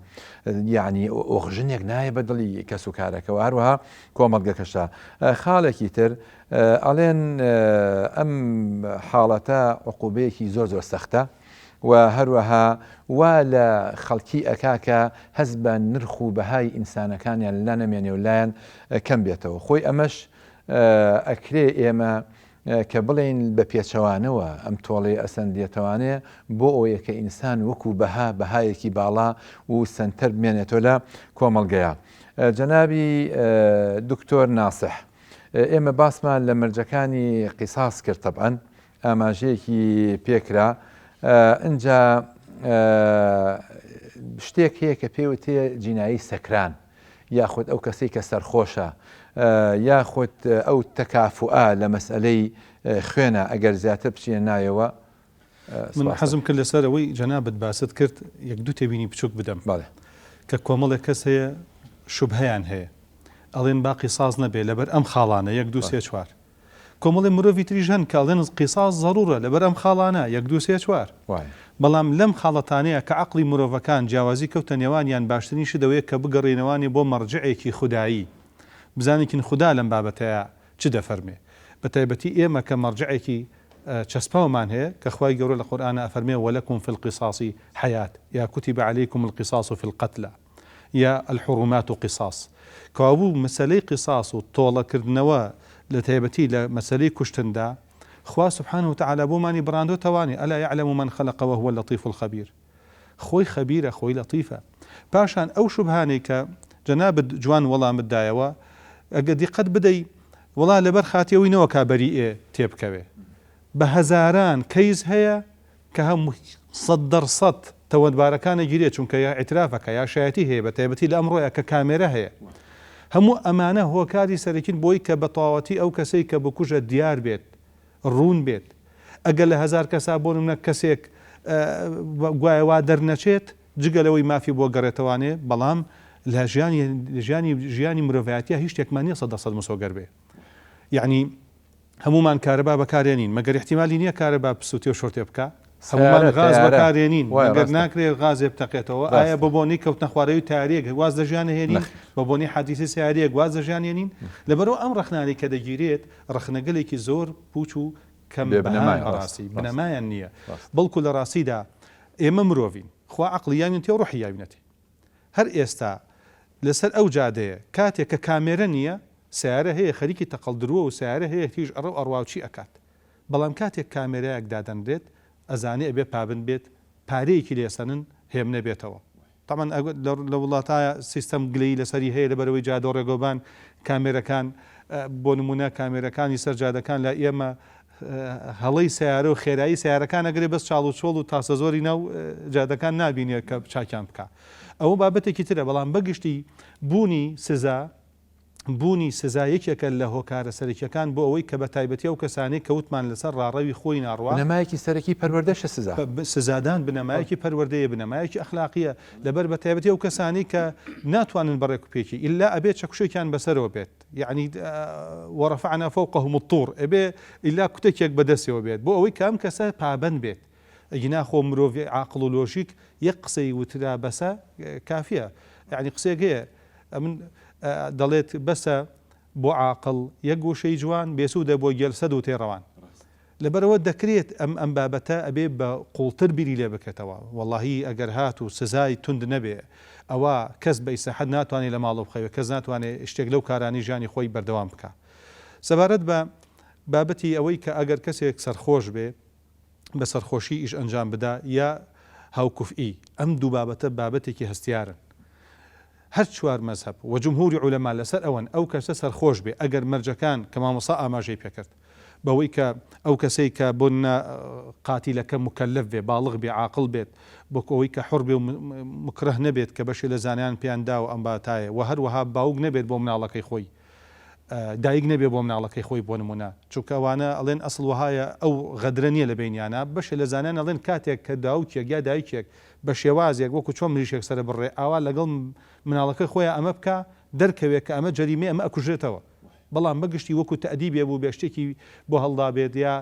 یعنی ئۆخژنێک نایە بە دڵی کەس و کارەکەەوە هەروەها کۆمەڵگەکەشە خاڵێکی تر ئەڵێن ئەم حاڵەتە عقوبەیەکی زۆر سەختە و هەروەها وا لە خەڵکی ئەکاکە هەست بە نرخ و بەهای ئینسانەکانیان لا نەمێنێ و لایەن کەم بێتەوە خۆی ئەمەش ئەکرێ ئێمە کە بڵێن بە پێچەوانەوە ئەم تۆڵی ئەسەندێتەوانەیە بۆ ئەوەیە کە ئینسان وەکو بەهایەکی باڵا و سنتەر بمێنێتەوە لە کۆمەڵگەیە جەنابی دکتۆر ناسح ئێمە باسمان لە مەرجەکانی قیساس کرد طبعاً ئاماژەیەکی پێکرا اینجا شتێک هەیە کە پێوتێ جینایی سەکران یاخود ئەو کەسەی کە سەرخۆشە یاخود ئەو تەکافوئە لە مەسئلەی خوێنە ئەگەر زیاتر بچینە نایەوە من حەزم کرد لەسەرەوەی جەنابەت باست کرد یەک دوو تێبینی بچووک بدەم کە کۆمەڵێک کەس هەیە شوبهەیان هەیە ئەڵێن با قیساس نەبێ لەبەر ئەم خاڵانە 1 2 3 4 کۆمەڵی مرۆڤی تریش هەن کە ئەڵێن قیساس ضرورە لەبەر ئەم خاڵانە 1 2 3 4 بەڵام لەم خاڵەتانەیە کە عەقلی مرۆڤەکان جیاوازی کەوتە نێوانیان باشترین شدەوەیە کە بگەڕێنەوانی بۆ مەرجعێکی خودایی بزانێکین خوددا لەم بابەتەیە چ دەفەرمێ بە تایبەتی ئێمە کە مەرجعێکی چەسپاومان هەیە کە خوای گەورە لە قورئانە ئەفەرمێ وەلەکم فی القصاص حیات یا كتب عليكم القصاص في القتلى یا الحرمات قصاص کەوابوو مەسەلەی قیساس و تۆڵەکردنەوە لە تایبەتی لە مەسەلەی کوشتندا خوا سبحانه وتعالى بۆمانی بڕاندۆتەوانی ئەلا يعلم من خلق وهو اللطيف الخبير خۆی خەبیرە خۆی لەطیفە پاشان ئەو شوبهانەی کە جەنابەت جوان وەڵامت دایەوە ئەگە دیقەت بدەی وڵا لەبەر خاتیەوەینەوە کابەریئێ تێبکەوێ بە هەزاران کەیز هەیە کە هەموو 100% تەوەندبارەکانە گیرێت چونکە یا ئیترافەکە یا شایەتی هەیە بە تایبەتی لە ئەمڕۆیە کە کامێرە هەیە هەموو ئەمانە هۆکاری سەرەکین بۆی کە بە تەواوەتی ئەو کەسەی کە بکوژە دیار بێت ڕوون بێت ئەگەر لە 1000 کەسا بۆ نمونە کەسێک گوایە وا دەرنەچێت جگەلەوەی مافی بۆ گەڕێتەوانێ بەڵام لە ژیانی مرۆڤایەتیە هیچ شتێکمان نییە 100% مسۆگەر بێ یعنی هەمومان کارەبا بەکارێنین مەگەر احتیمالی نییە کارەبا پسووتێ و شۆرتێ بکە هەمومان غاز بەکارێنین مەگەر ناکرێت غازێ بتەقێتەوە ئایا بە بۆنی کەوتنە خوارەوی تاریەک واز لە ژیان هێنین بە بۆنی حادیسی سیارەیەک واز لە ژیان هێنین لەبەرەوە ئەم ڕەخنانی کە دەگیرێت ڕەخنەگەلێکی زۆر پوچ و کەم بەڕاستی بنەمایان نییە بەڵکو لە ڕاستیدا ئێمە مرۆڤین خوا عەقڵیانین تێ و ڕوحییانەتی هەر ئێستا لەسەر ئەو جادەیە کاتێک کە کامێرە نییە سیارە هەیە خەریکی تەقەڵدرووە و سیارە هەیە تیژ ئەڕە و ئەڕواوچی ئەکات بەڵام کاتێک کامێرەیەک دادەنرێت ئەزانێ ئەبێ پابند بێت پارەیەکی لێسەنن هێم نەبێتەوە تەمان لە وڵاتایە سیستەم گلەی لەسەری هەیە لەبەرەوەی جادە و ڕێگۆبان کامێرەکان بۆ نمونە کامێرەکانی سەرجادەکان لە ئێمە هەڵەی سیارە و خێرایی سیارەکان ئەگرێ بەس چاڵ و چۆڵ و تاسە زۆری ناو جادەکان نابینێ کە چاکیان بکە ئەوە بابەتێکی ترە بەڵام بەگشتی بوونی سزا یەکێکە لە هۆکارە سەرەکیەکان بۆ ئەوەی کە بە تایبەتی ئەو کەسانەی کەوتمان لەسەر ڕاڕەوی خۆی ناڕوا بنەمایەکی سەرەکی پەروەردەشە سزادان بنەمایەکی پەروەردەیە بنەمایەکی ئەخلاقیە لەبەر بە تایبەتی ئەو کەسانی کە ناتوانن بەڕێک و پێکی ئللا ئەبێت چەکشێکیان بەسەرەوە بێت یعنی وەرەفعنا فوقهم الطور ئەبێ ئللا کوتێکێک بەدەستەوە بێت بۆ ئەوەی کە ئەم کەسە پابەند بێت ئەگینا خۆ مرۆڤ عاقڵ و لۆژیک یەک قسەی وترا بەسە کافیە یعنی قسێک هەیە من دەڵێت بەسە بۆ عاقڵ یەک گوشەی جوان بێسوودە بۆ گەل 100 و تێڕەوان لەبەرەوە دەکرێت ئەم بابەتە ئەبێ بە قوڵتر بیری لێ بکەتەوە وەڵاهی ئەگەر هات و سزای تند نەبێ ئەوە کەس بە ئیساحەت ناتوانێت لە ماڵە بخەوێ کەس ناتوانێت شتێک لەو کارانی ژیانی خۆی بەردەوام بکە سەبارەت بە بابەتی ئەوەی کە ئەگەر کەسێک سەرخۆش بێ بە سەرخۆشی ئیش ئەنجام بدا یا هاوکوفئی ئەم دوو بابەتە بابەتێکی هەستیارن هەر چوار مەزهب و جمهوری عولەما لەسەر ئەوەن ئەو کەسە سەرخۆش بێ ئەگەر مەرجەکان کە مامۆسا ئاماژەی پێکرد بەوەی کە ئەو کەسەی کە بۆ قاتیلەکە مکەلف بێ باڵغ بێ عاقڵ بێت بۆ ئەوەی کە حڕ بێ و مکرەه نەبێت کە بەشی لە زانیان پێیاندا و ئەم باتایە و هەروەها باوک نەبێت بۆ مناڵەکەی خۆی دایک نەبێ بۆ مناڵەکەی خۆی بۆ نمونە چونکە ئەوانە ئەڵێن ئەسڵ وهایە ئەو غەدرە نییە لە بینیانە بەشە لە زانیان ئەڵێن کاتێک کە داوکێک یا دایکێک بە شێوازێک وەکو چۆن مریشێک سەر بڕێ ئاوا لەگەڵ مناڵەکەی خۆیان ئەمە بکە دەرکەوێت کە ئەمە جەریمێ ئەمە ئەکوژێتەوە بەڵام بەگشتی وەکو تەدیبێ بوو بێ شتێکی بۆ هەڵدا بێت یا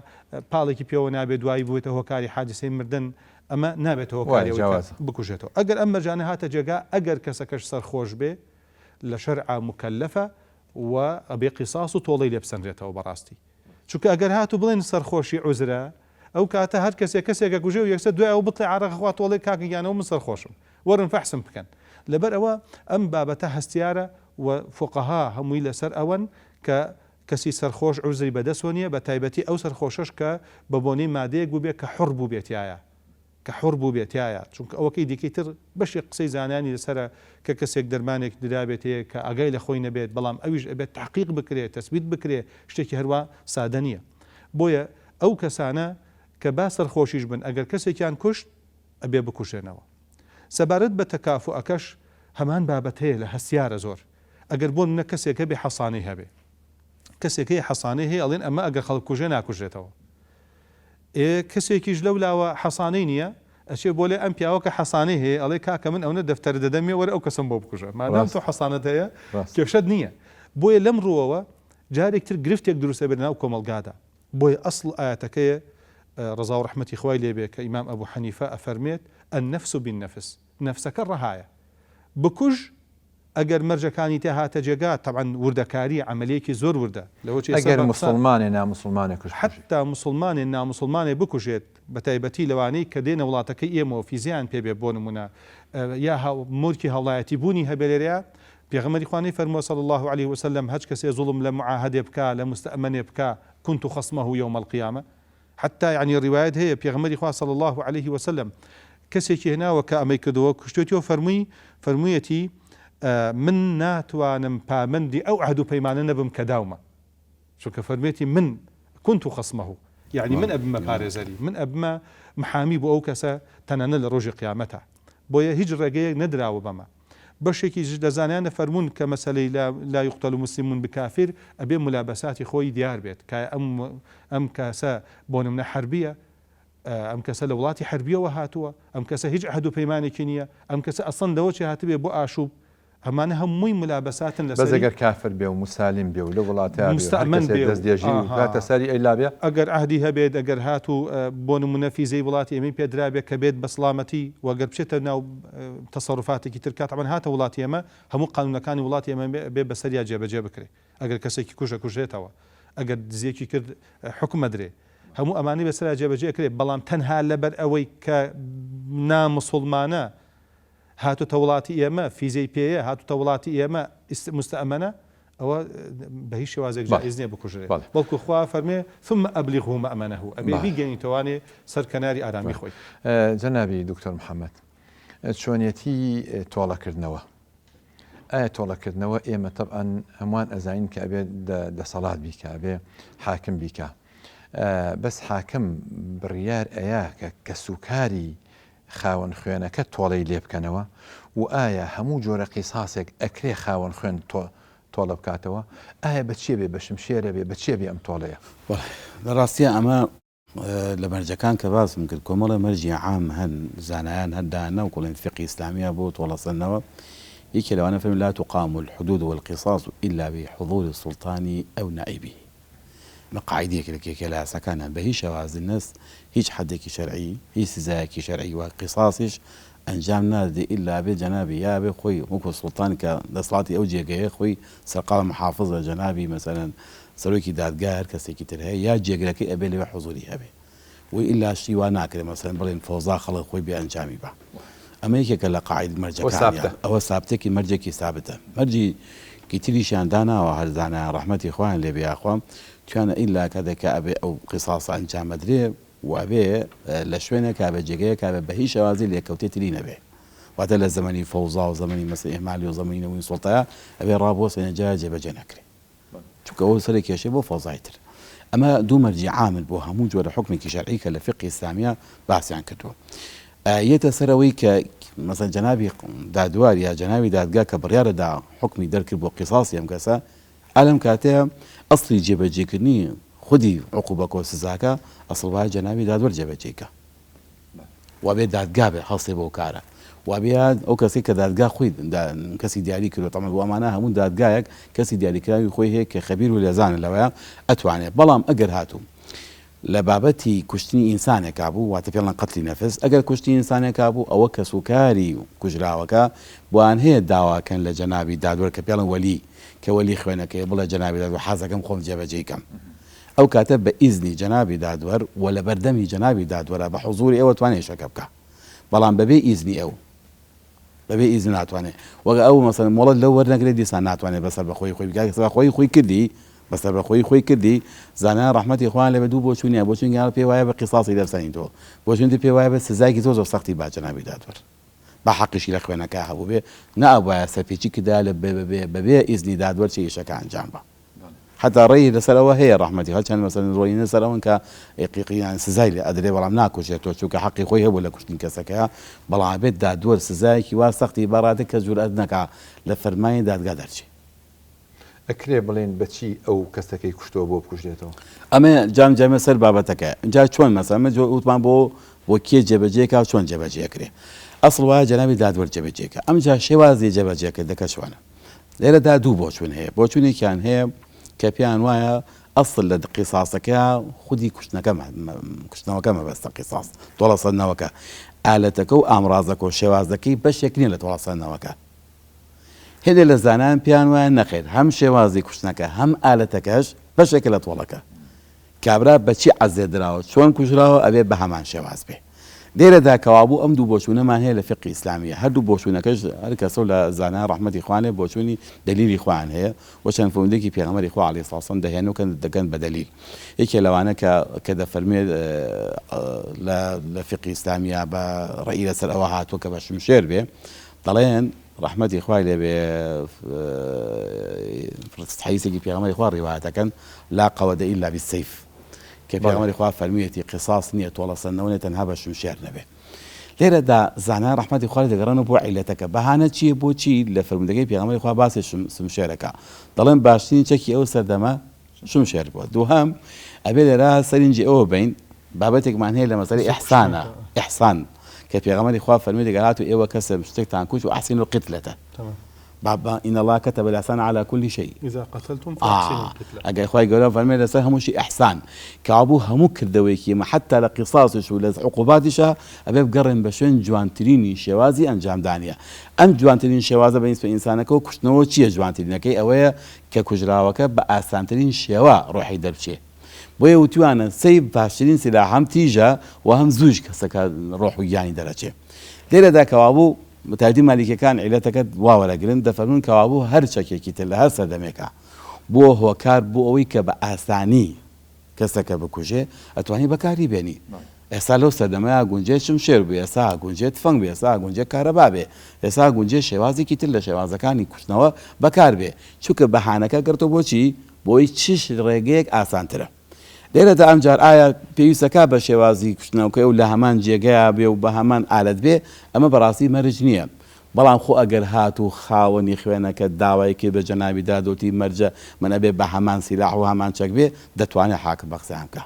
پاڵێکی پێوە نابێت دوایی بووێتە هۆکاری حادثەی مردن ئەمە نابێت هۆکاری بکوژێتەوە ئەگەر ئەم مەرجانە هاتە جێگا ئەگەر کەسەکەش سەرخۆش بێ لە شەرعا مکەلەفە و ئەبێ قیساس و تۆڵەی لێبسەنرێتەوە بەڕاستی چونکە ئەگەر هاتو بڵێن سەرخۆشی عوزرە ئەو کاتە هەر کەسێکە کوژێ و یەکسەر دوای ئەو بڵێ عارەخوا تۆڵی کاکەگیانەوە من سەرخۆشم وەرن فەحسم بکەن لەبەر ئەوە ئەم بابەتە هەستیارە و فقەها هەمووی لەسەر ئەوەن کە کەسی سەرخۆش عوزری بەدەستوە نیە بە تایبەتی ئەو سەرخۆشش کە بە بۆنەی مادەیەک بوو بێت کە حڕ بوو بێتایە کە حڕ بوو بێتایە چونکە ئەوەکەی دیکەیتر بەشی قسەی زانانی لەسرە کە کەسێک دەرمانێک درابێتەیە کە ئاگای لە خۆی نەبێت بەڵام ئەویش ئەبێت تحقیق بکرێت تەسبیت بکرێت شتێکی هەروە سادە نییە بۆیە ئەو کەسانە کە با سەرخۆشیش بن ئەگەر کەسێکیان کوشت ئەبێ بکوژێنەوە سەبارەت بە تەکافوئەکەش هەمان بابەت هەیە لە هەستیارە زۆر ئەگەر بۆ منە کەسێکە بێ حەسانەی هەبێ کەسێکی حەسانەی هەیە ئەڵێن ئەمە ئەگەر خەڵک کوژێ ناکوژێتەوە کەسێکیش لەولاوە حەسانەی نییە ئەچێ بۆ لێ ئەم پیاوە کە حەسانەی هەیە ئەڵێ کاکە من ئەوە دەفتەر دەدەمێ وەرە ئەو کەسم بۆ بکوژە مادام تۆ حەسانەت هەیە کێشەت نییە بۆیە لەم ڕووەوە جارێکتر گرفتێک دروستە بێت ناو کۆمەلگادا بۆیە ئەسڵ ئاەتەکەیە ڕزا و ڕەحمەتی خوای لێبێ کە ئیمام ئەبوو حەنیفە ئەفەرمێت النەفس بالنەفس نەفسەکە ڕەهایە بکوژ ئەگەر مەرجەکانی تێ هاتە جێگا طبعاً وردەکاری عملەیەکی زۆر وردە ئەگەر مسلمانێ نامسلمانێ کوژ حتا مسلمانێ نامسلمانێ بکوژێت بە تایبەتی لەوانەی کە دێنە وڵاتەکەی ئێمەوە فیزیان پێبێ بۆ نمونە یا مورکی هەڵایەتی بوونی هەبێلێرەیە پێغەمبەری خوانی فەرمووە صلی الله عليه وسلم هەچ کەسێ زوڵم لە معاهدێ بکا لە مستەئمەنێ بکا كنت خصمه يوم القيامة حتى يعني روايات هي پێغەمبەری خوا صلی الله عليه وسلم کەسێکی هێناوە کە ئەمەی کردەوە کوشتێتەوە فەرموویەتی من ناتوانم پامەندی ئەو عهد و پەیمانە نەبم کە داومە چونکە فەرمێتی من كنت خصمه يعني من ئەبمە پارێزەری من ئەبمە محامی بۆ ئەو کەسە تەنانە لە ڕۆژی قیامەتە بۆیە هیچ ڕێگەیەک نەدراوە بەمە بەشێکی دەزانیانە فەرمونون کە مەسەلەی لا يقتل مسلم بكافر ئەبێ ملابەساتی خۆی دیار بێت کە ئەم کەسە بۆ نمونە حربیە ئەم کەسە لە وڵاتی حربیەوە هاتووە ئەم کەسە هیچ عهد و پەیمانێکی نییە ئەم کەسە ئەسڵەن دەوەچی هاتبێ بۆ ئاشوب ئەمانە هەمووی ملابەساتن لەسەر بەزەگەر کافر بێ و مسالم بێ و لە وڵاتە مستەئمەن بێ دەستێژی کاتە سەری ئەیلا بێ ئەگەر عهدی هەبێت ئەگەر هاتوو بۆ نمونە فیزەی وڵاتی ئێمەی پێدرابێت کە بێت بە سڵامەتی وەگەر بچێتە ناو تەسەڕوفاتێکی تر کات طبعاً هاتە وڵاتی ئێمە هەموو قانونەکانی وڵاتی ئێمە بێ بەسەریا جێبەجێ بکرێ ئەگەر کەسێکی کوژێتەوە ئەگەر دزیەکی کرد حکومە درێ هەموو ئەمانی بەسەریا جێبەجێ کرێت بەڵام تەنها لەبەر ئەوەی کە نامسڵمانە هاتوتە وڵاتی ئێمە فیزەی پێەیە هاتوتە وڵاتی ئێمە مستەئمەنە ئەوە بە هیچ شێوازێک جائز نییە بکوژرێت بەڵکو خوا فەرمێ ثم ئەبلیغوا مەئمەنەه ئەبێ بیگەنیتەوانێ سەر کەناری ئارامی خۆی جەنابی دکتۆر محەممەد چۆنیەتی تۆڵەکردنەوە ئایا تۆڵەکردنەوە ئێمە طبعاً هەمووان ئەزانین کە ئەبێ دەسەڵات بیکە ئەبێ حاکم بیکە بەس حاکم بڕیار ئەیە کە سوکاری خاوەن خوێنەکە تۆڵەی لێ بکەنەوە و ئایا هەموو جۆرە قیساسێک ئەکرێ خاوەن خوێن تۆڵە بکاتەوە ئایا بەچێ بێ بە شمشێرە بێ بەچێ بێ ئەم تۆڵەیە لە ڕاستیە ئەمە لە مەرجەکان کە باسم کرد کۆمەڵە مەرجی عام هەن زانایان هەندانە و کۆڵێن فقی ئیسلامیە بۆ تۆڵەسەنەوە یەکێ لەوانە فەرمی لا تقام الحدود والقصاص إلا بحضور السلطان أو نائبه مقاعدێک لەکێکە لە یاساکانە بە هیچ شێوازی نەس هیچ حەدێکی شەرعی هیچ سزایەکی شەرعی و قیساسیش ئەنجام نادێ ئیلا بێ جەنابی یا بێ خۆی وەکو سوڵتان کە دەسڵاتی ئەو جێگەیە خۆی سەرقاڵە محافظە جەنابی مەسەلەن سەرۆکی دادگا هەر کەسێکی تر هەیە یا جێگرەکەی ئەبێ لەوێ حوزوری هەبێ وی ئیلا شتی وا ناکرێت مەسەلەن بڵێن فەوزا خەڵک خۆی بێ ئەنجامی بە ئەمە یەکێکە لە قاعید مەرجەکان ئەوە سابتێکی مەرجێکی سابتە مەرجی کیتریشیان داناوە هەرزانە ڕەحمەتی خۆیان لێ بێخوام توانە ئیلا کە دەکە ئەبێ ئەو قیساسە ئەنجامەدرێ وابێ لە شوێنە کا بە جێگەیە کا بە هیچ شێوازی لێکەوتێتری نەبێ واتە لە زمانی فەوزا و زمانی مەسە ئێمالی و زمینەوەی سوڵتەیە ئەبێ ڕابۆسێنە جا جێبەجێ نەکرێ چونکە ئەوە سەرێک کێشێ بۆ فەوزایتر ئەمە دوو مەرجی عامل بۆ هەموو جۆرە حکمێکی شەرعی کە لە فقی ئیسلامیە باسییان کردووە یەتە سەرەوەی کە مەسەن جەنابی دادوار یا جەنابی دادگا کە بڕیارەدا حکمی دەرکرد بۆ قیساسی ئەم کەسە ئەلەم کاتەیە ئەسڵی جێبەجێکردنی خودی عقوبەکە و سزاکە ئەسڵ وایە جەنابی دادوەر جێبەجێکە وابێ دادگا بێ هەڵسێ بۆ کارە وابێ ئەو کەسی کە دادگا خۆی کەسی دیاری کردو تەمەن بۆ ئەمانە هەموو دادگایەک کەسی دیاریکراوی خۆی هەیە کە خەبیر و لێزانە لەوەیە ئەتوانێت بەڵام ئەگەر هاتوو لە بابەتی کوشتنی ئینسانێکا بوو واتە پێڵەن قەتلی نەفس ئەگەر کوشتی ئینسانێکا بوو ئەوە کەسوکاری کوژراوەکە بۆیان هەیە داواکەن لە جەنابی دادوەر کە پێڵەن وەلی کە وەلی خوێنەکەی بڵێ جەنابی دادوەر حەزەکەم خۆم جێبەجێکەم ئەو کاتە بە ئیزنی جەنابی دادوەر و لە بەردەمی جەنابی دادوەرە بە حوزوری ئەوە توانێت شەکە بکە بەڵام بەبێ ئیزنی ئەو بەبێ ئیزن ناتوانێت وەگە ئەو مەسەلەن مۆڵەت لەو وەرنەگرێت دیسان ناتوانێت بەسەر بەخۆی خۆی بکات خۆی کردی بەسەر بەخۆی خۆی کردی زانایان ڕەحمەتی خۆیان لێ بە دوو بۆچوونیە بۆچونیان پێ وایە بە قیساسی دەرسانی تۆ بۆچونی پێ وایە بە سزایکی زۆر سەختی با جەنابی دادوەر بە حەقیشی لە خوێنەکە هەبوو بێ نەئەوایە سەرپێچی کدا لە بەبێ ئیزنی دادوەر چ ئیشەکە ئەنجام بە حتا ڕێی لەسەرەوە هەیە ڕەحمەتی هەرچەند مەسەلەن ڕۆینە سەرەوەن کە ئێقیقیان سزای لێ ئەدرێ بەڵام ناکوژێتەوە چونکە حەقی خۆی هەبوو لە کوشتنی کەسەکەیە بەڵام بێت دادوەر سزایەکی وا سەختی بەڕاتە کە جورئەت نەکا لە فەرمانی دادگا دەرچێ ئەکرێ بڵێن بەچی ئەو کەسەکەی کوشتەوە بۆ بکوژێتەوە ئەمە جامجامە سەر بابەتەکە جا چۆن مەسەلەن وتمان بۆ کێ جێبەجێکا چۆن جێبەجێکرێ ئەسڵ وایە جەنابی دادوەر جێبەجێکە ئەم جا شێوازی جێبەجێکرد دەکە چۆنە لێرەدا دوو بۆچوون هەیە بۆچوونێکیان هەیە کە پێیان وایە ئەسڵ لە قیساسەکە خودی کوشتنەوەکە مەبەستە قیساس تۆڵەسەندنەوەکە ئالەتەکە و ئامرازەکە و شێوازەکەی بەشێک نیە لە تۆڵەسەندنەوەکە هێدە لە زانان پیان وایە نەخێر هەم شێوازی کوشتنەکە هەم ئالەتەکەش بەشێکە لە تۆڵەکە کابرا بەچی عەزێدراوە چۆن کوژراوە ئەبێ بە هەمان شێواز بێ لێرەدا کەوابوو ئەم دوو بۆچوونەمان هەیە لە فقی ئیسلامیە هەردوو بۆچوونەکەش هەر کەسە و لە زانایان ڕەحمەتی خوانێ بۆچوونی دلیلی خوان هەیە بۆ چەند فەرمودێکی پێغەمبەری خوا عەلەیهی سڵاو وسەلام دەهێنن و دەگەن بە دەلیل یەکێ لەوانە کە دەفەرمێت لە فقی ئیسلامیە بە ڕێی لەسەر ئەوە هاتووە کە بە شمشێر بێ دەڵێن ڕەحمەتی خوای لێ بێ حەدیثێکی پێغەمبەری خوا ڕیوایەتەکەن لا قەوەدە ئیلا بالسەیف کە پێغەمبەری خوا فەرموویەتی قیساس نییە تۆڵەسەندنەوە تەنها بە شمشێر نەبێ لێرەدا زانایان ڕەحمەتی خوا دەگەڕێنەوە بۆ عیلەتەکە بەهانە چییە بۆچی لە فەرمودەکەی پێغەمبەری خوا باسی شمشێرەکە دەڵێن باشترین چەکی ئەو سەردەمە شمشێر بووە دووهەم ئەبێ لێرە سەرنجی ئەوە بین بابەتێکمان هەیە لە مەسەلەی ئیحسانە ئیحسان کە پێغەمبەری خوا فەرمووی دەگەڕات و ئێوە کەسە شتێکتان کوشت و ئەحسینوا القتلة بابا إن الله كتب الإحسان على كل شيء إذا قتلتم فأحسنوا القتلة أجا إخوي قالوا فالمي لسه همو شيء إحسان كعبوها مكردويكي ما حتى لقصاصش ولا عقوباتش أبي بقرن بشون جوانتريني شوازي أنجام دانية أم جوانترين شوازة بالنسبة إنسانك وكشنو شيء جوانترين كي أويا ككجراوك بأسانترين شوا روحي دبشي بۆیە وتوانە سەی باشترین سلاح هەم تیژە و هەم زووش کەسەکە ڕۆح و گیانی دەرەچێ لێرەدا کەوابوو متادی مالیکەکان عیلەتەکەت واوەرەگرن دەفەرمون کەوابوو هەر چەکێکی تر لە هەر سەردەمێکە بۆ هۆکار بۆ ئەوەی کە بە ئاسانی کەسەکە بکوژێ ئەتوانی بەکاری بێنی ئێستا لەو سەردەمەیە گونجێ شمشێر بێ ئێستا گونجێت فەنگ بێ ئێستا گونجێ کارەبا بێ ئێستا گونجێ شێوازێکی تر لە شێوازەکانی کوشتنەوە بەکار بێ چونکە بەهانەکە گرتۆ بۆچی بۆی چش ڕێگەیەک ئاسانترە لێرەدا ئەمجار ئایا پێویستەکە بە شێوازی کوشتنەوەکە و لە هەمان جێگەیە بێ و بە هەمان ئالەت بێ ئەمە بەڕاستی مەرج نییە بەڵام خۆ ئەگەر هات و خاوەنی خوێنەکە داوایەکی بە جەنابی دادوتی مەرجە منە بێ بە هەمان سیلاح و هەمان چەک بێ دەتوانێت حاکم بە قسەیان بکە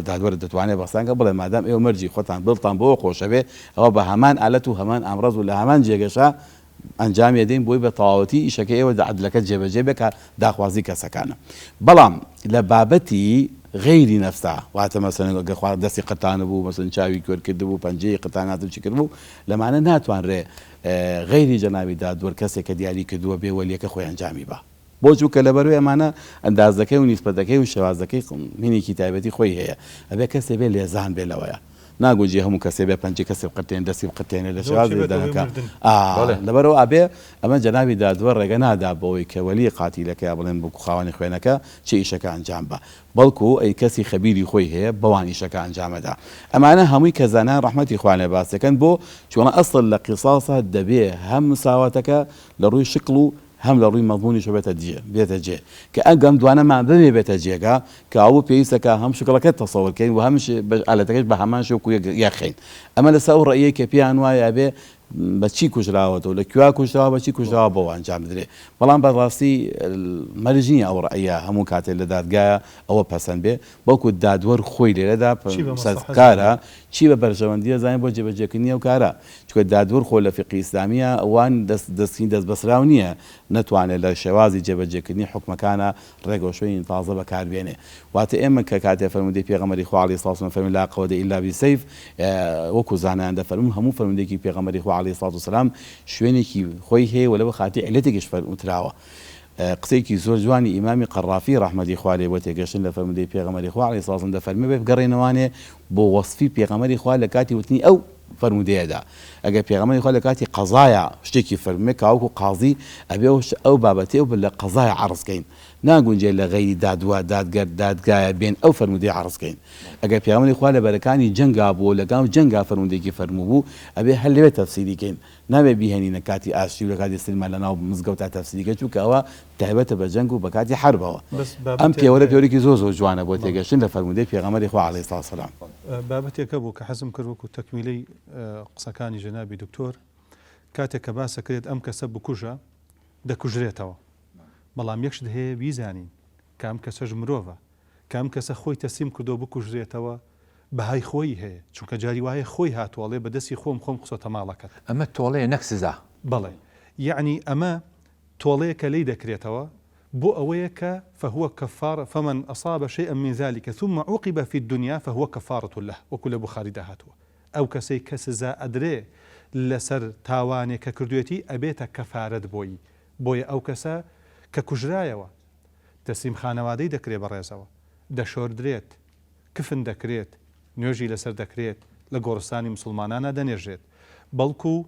دادوەرە دەتوانێت بەقسەیان بڵێ مادام ئێوە مەرجی خۆتان دڵتان بۆ خۆشە بێ ئەوە بە هەمان ئالەت و هەمان ئەمڕەز و لە هەمان جێگەشە ئەنجام دەین بۆی بە تەواوەتی ئیشەکە ئێوە عەدلەکە جێبەجێ بێ کە داخوازی کەسەکانە بەڵام لە بابەتی غيری نەفسا واتە مەسەن گەخوا دەستی قەتانە بوو مەسەن چاوی کوێر کرد بوو پەنجەی قەتانات چی کرد بوو لەمانە ناتوانرێ غیری جەنابی دادوەر کەسێک کە دیاری کردووە بێ وەلیەکە خۆی ئەنجامی بە بۆ چووکە لەبەروی ئەمانە ئەندازەکەی و نیسبەتەکەی و شێوازەکەی مینێکی تایبەتی خۆی هەیە ئەبێ کەسێ بێ لێزان بێ لەوەیە ناگوجی هەموو کەسێ بێ پەنجی کەسێ بقەتێن دەستی بقەتێنە لە شێواز دەنەکە لەبەرەوە ئابێ ئەمە جەنابی دادوەر ڕێگە نادا بەوەی کە وەلی قاتیلەکە بڵێن بکو خاوەنی خوێنەکە چه ئیشەکە ئەنجام بە بەڵکو ئەی کەسی خەبیری خۆی هەیە بەوان ئیشەکە ئەنجامەدا ئەمانە هەمووی کە زانان ڕەحمەتی خوا لێ باسەکەن بۆ چۆنە ئەسڵ لە قیساسە دەبێ هەم مساواتەکە لە ڕووی شکل و هەم لە ڕووی مەضمونیش بێتە جێ کە ئەگەم دوانەمان ببێ بێتە جێگا کە ئەو پێویستەکە هەم شکڵەکەت تەسەوڕکەین و هەمش ئالەتەکەش بە هەمان شێوەکو یاخین ئەمە لەسەر ئەو ڕێیەی کە پێیان وایە بێ بە چی کوژراوەتەوە لە کوێ کوژراوە بە چی کوژراوە بۆ ئەنجام بدرێ بەڵام بەڕاستی مەرجنی ئەو ڕێیە هەموو کاتێک لە دادگایە ئەوە پەسەند بێ بەڵکو دادوەر خۆی لێرەدا کارە چی بە بەرژەوەندیە زانین بۆ جێبەجێکردنی ئەو کارە چونکە دادوەر خۆ لە فقی ئیسلامیە ئەوان دەست بەسراو نییە نەتوانێت لە شێوازی جێبەجێکردنی حکمەکانە ڕێگەشوی تازە بەکاربێنێ واتە ئێمە کە کاتێ فەرموودەی پێغەمبەری خوا عەلەیهی سڵات وسەلام فەرمی لا قەوەدە ئیلا بیسەیف وەکو زانایان دەفەرمون هەموو فەرموودەیەکی پێغەمبەری خوا عەلەیهی سڵات وسەلام شوێنێکی خۆی هەیە و لەبە خاتی عیلەتێکیش فەرمووتراوە قسەیەکی زۆر جوانی ئیمامی قەرافی ڕەحمەتی خوا لێ بۆ تێگەشتن لە فەرموودەی پێغەمبەری خوا عەلەیهی سڵات وسەلام دەفەرمێ بێ بگەڕێنەوانێ بۆ وەسفی پێغەمبەری خوا لە کاتی وتنی ئەو فەرموودەیەدا ئەگەر پێغەمبەری خوا لە کاتی قەزایە شتێکی فەرمێ کاوەکو قازی ئەبێ ئەو بابەتێ و لە قەزایە عەرزکەین ناگونجێ لە غەیری دادوە دادگایە بێن ئەو فەرموودەی عەرزکەین ئەگەر پێغەمبەری خوا لە بەرەکانی جەنگا بوو لەگەڵ جەنگا فەرموودەیەکی فەرموو بوو ئەبێ هەر لەوێ تەفسیریکەین نابێ بیهێنینە کاتی ئاشتی و لە کاتی سلمان لەناو مزگەوتا تەفسیریکە چونکە ئەوە تایبەتە بە جەنگ و بە کاتی حربەوە ئەم پێوەرە پێوەرێکی زۆر جوانە بۆ تێگەشتن لە فەرموودەی پێغەمبەری خوا عەلەیهی سڵات وسەلام بابەتێکە بوو کە حەزم کرد وەکو تەکمیلەی قسەکانی جەنابی دکتۆر کاتێک کە باسە کرێت ئەم کەسە بکوژە دەکوژرێتەوە بەڵام یەکشت هەیە بیزانین کام کەسەش مرۆڤە کام کەسە خۆی تەسلیم کردو بکوژرێتەوە بەهای خۆی هەیە چونکە جاری وایە خۆی هاتووەڵێ بەدەستی خۆم قسۆتە ماڵەکەت ئەمە تۆڵەیە نەک سزا بەڵێ یعنی ئەمە تۆڵەیە کە لی دەکرێتەوە بۆ ئەوەیە کە فهو كفارة فمن أصاب شيئا من ذلك ثم عوقب في الدنيا فهو كفارة له وكل بخاري دهاتوا أو كسي كسزا أدري لسر تاواني ككردويتي أبيت كفارة بوي أو كسا ككجرايوا تسليم خانوادي دكري بريزوا دشور دريت كفن دكريت نوجي لسر دكريت لقورستاني مسلمانانا دنيرجيت بلكو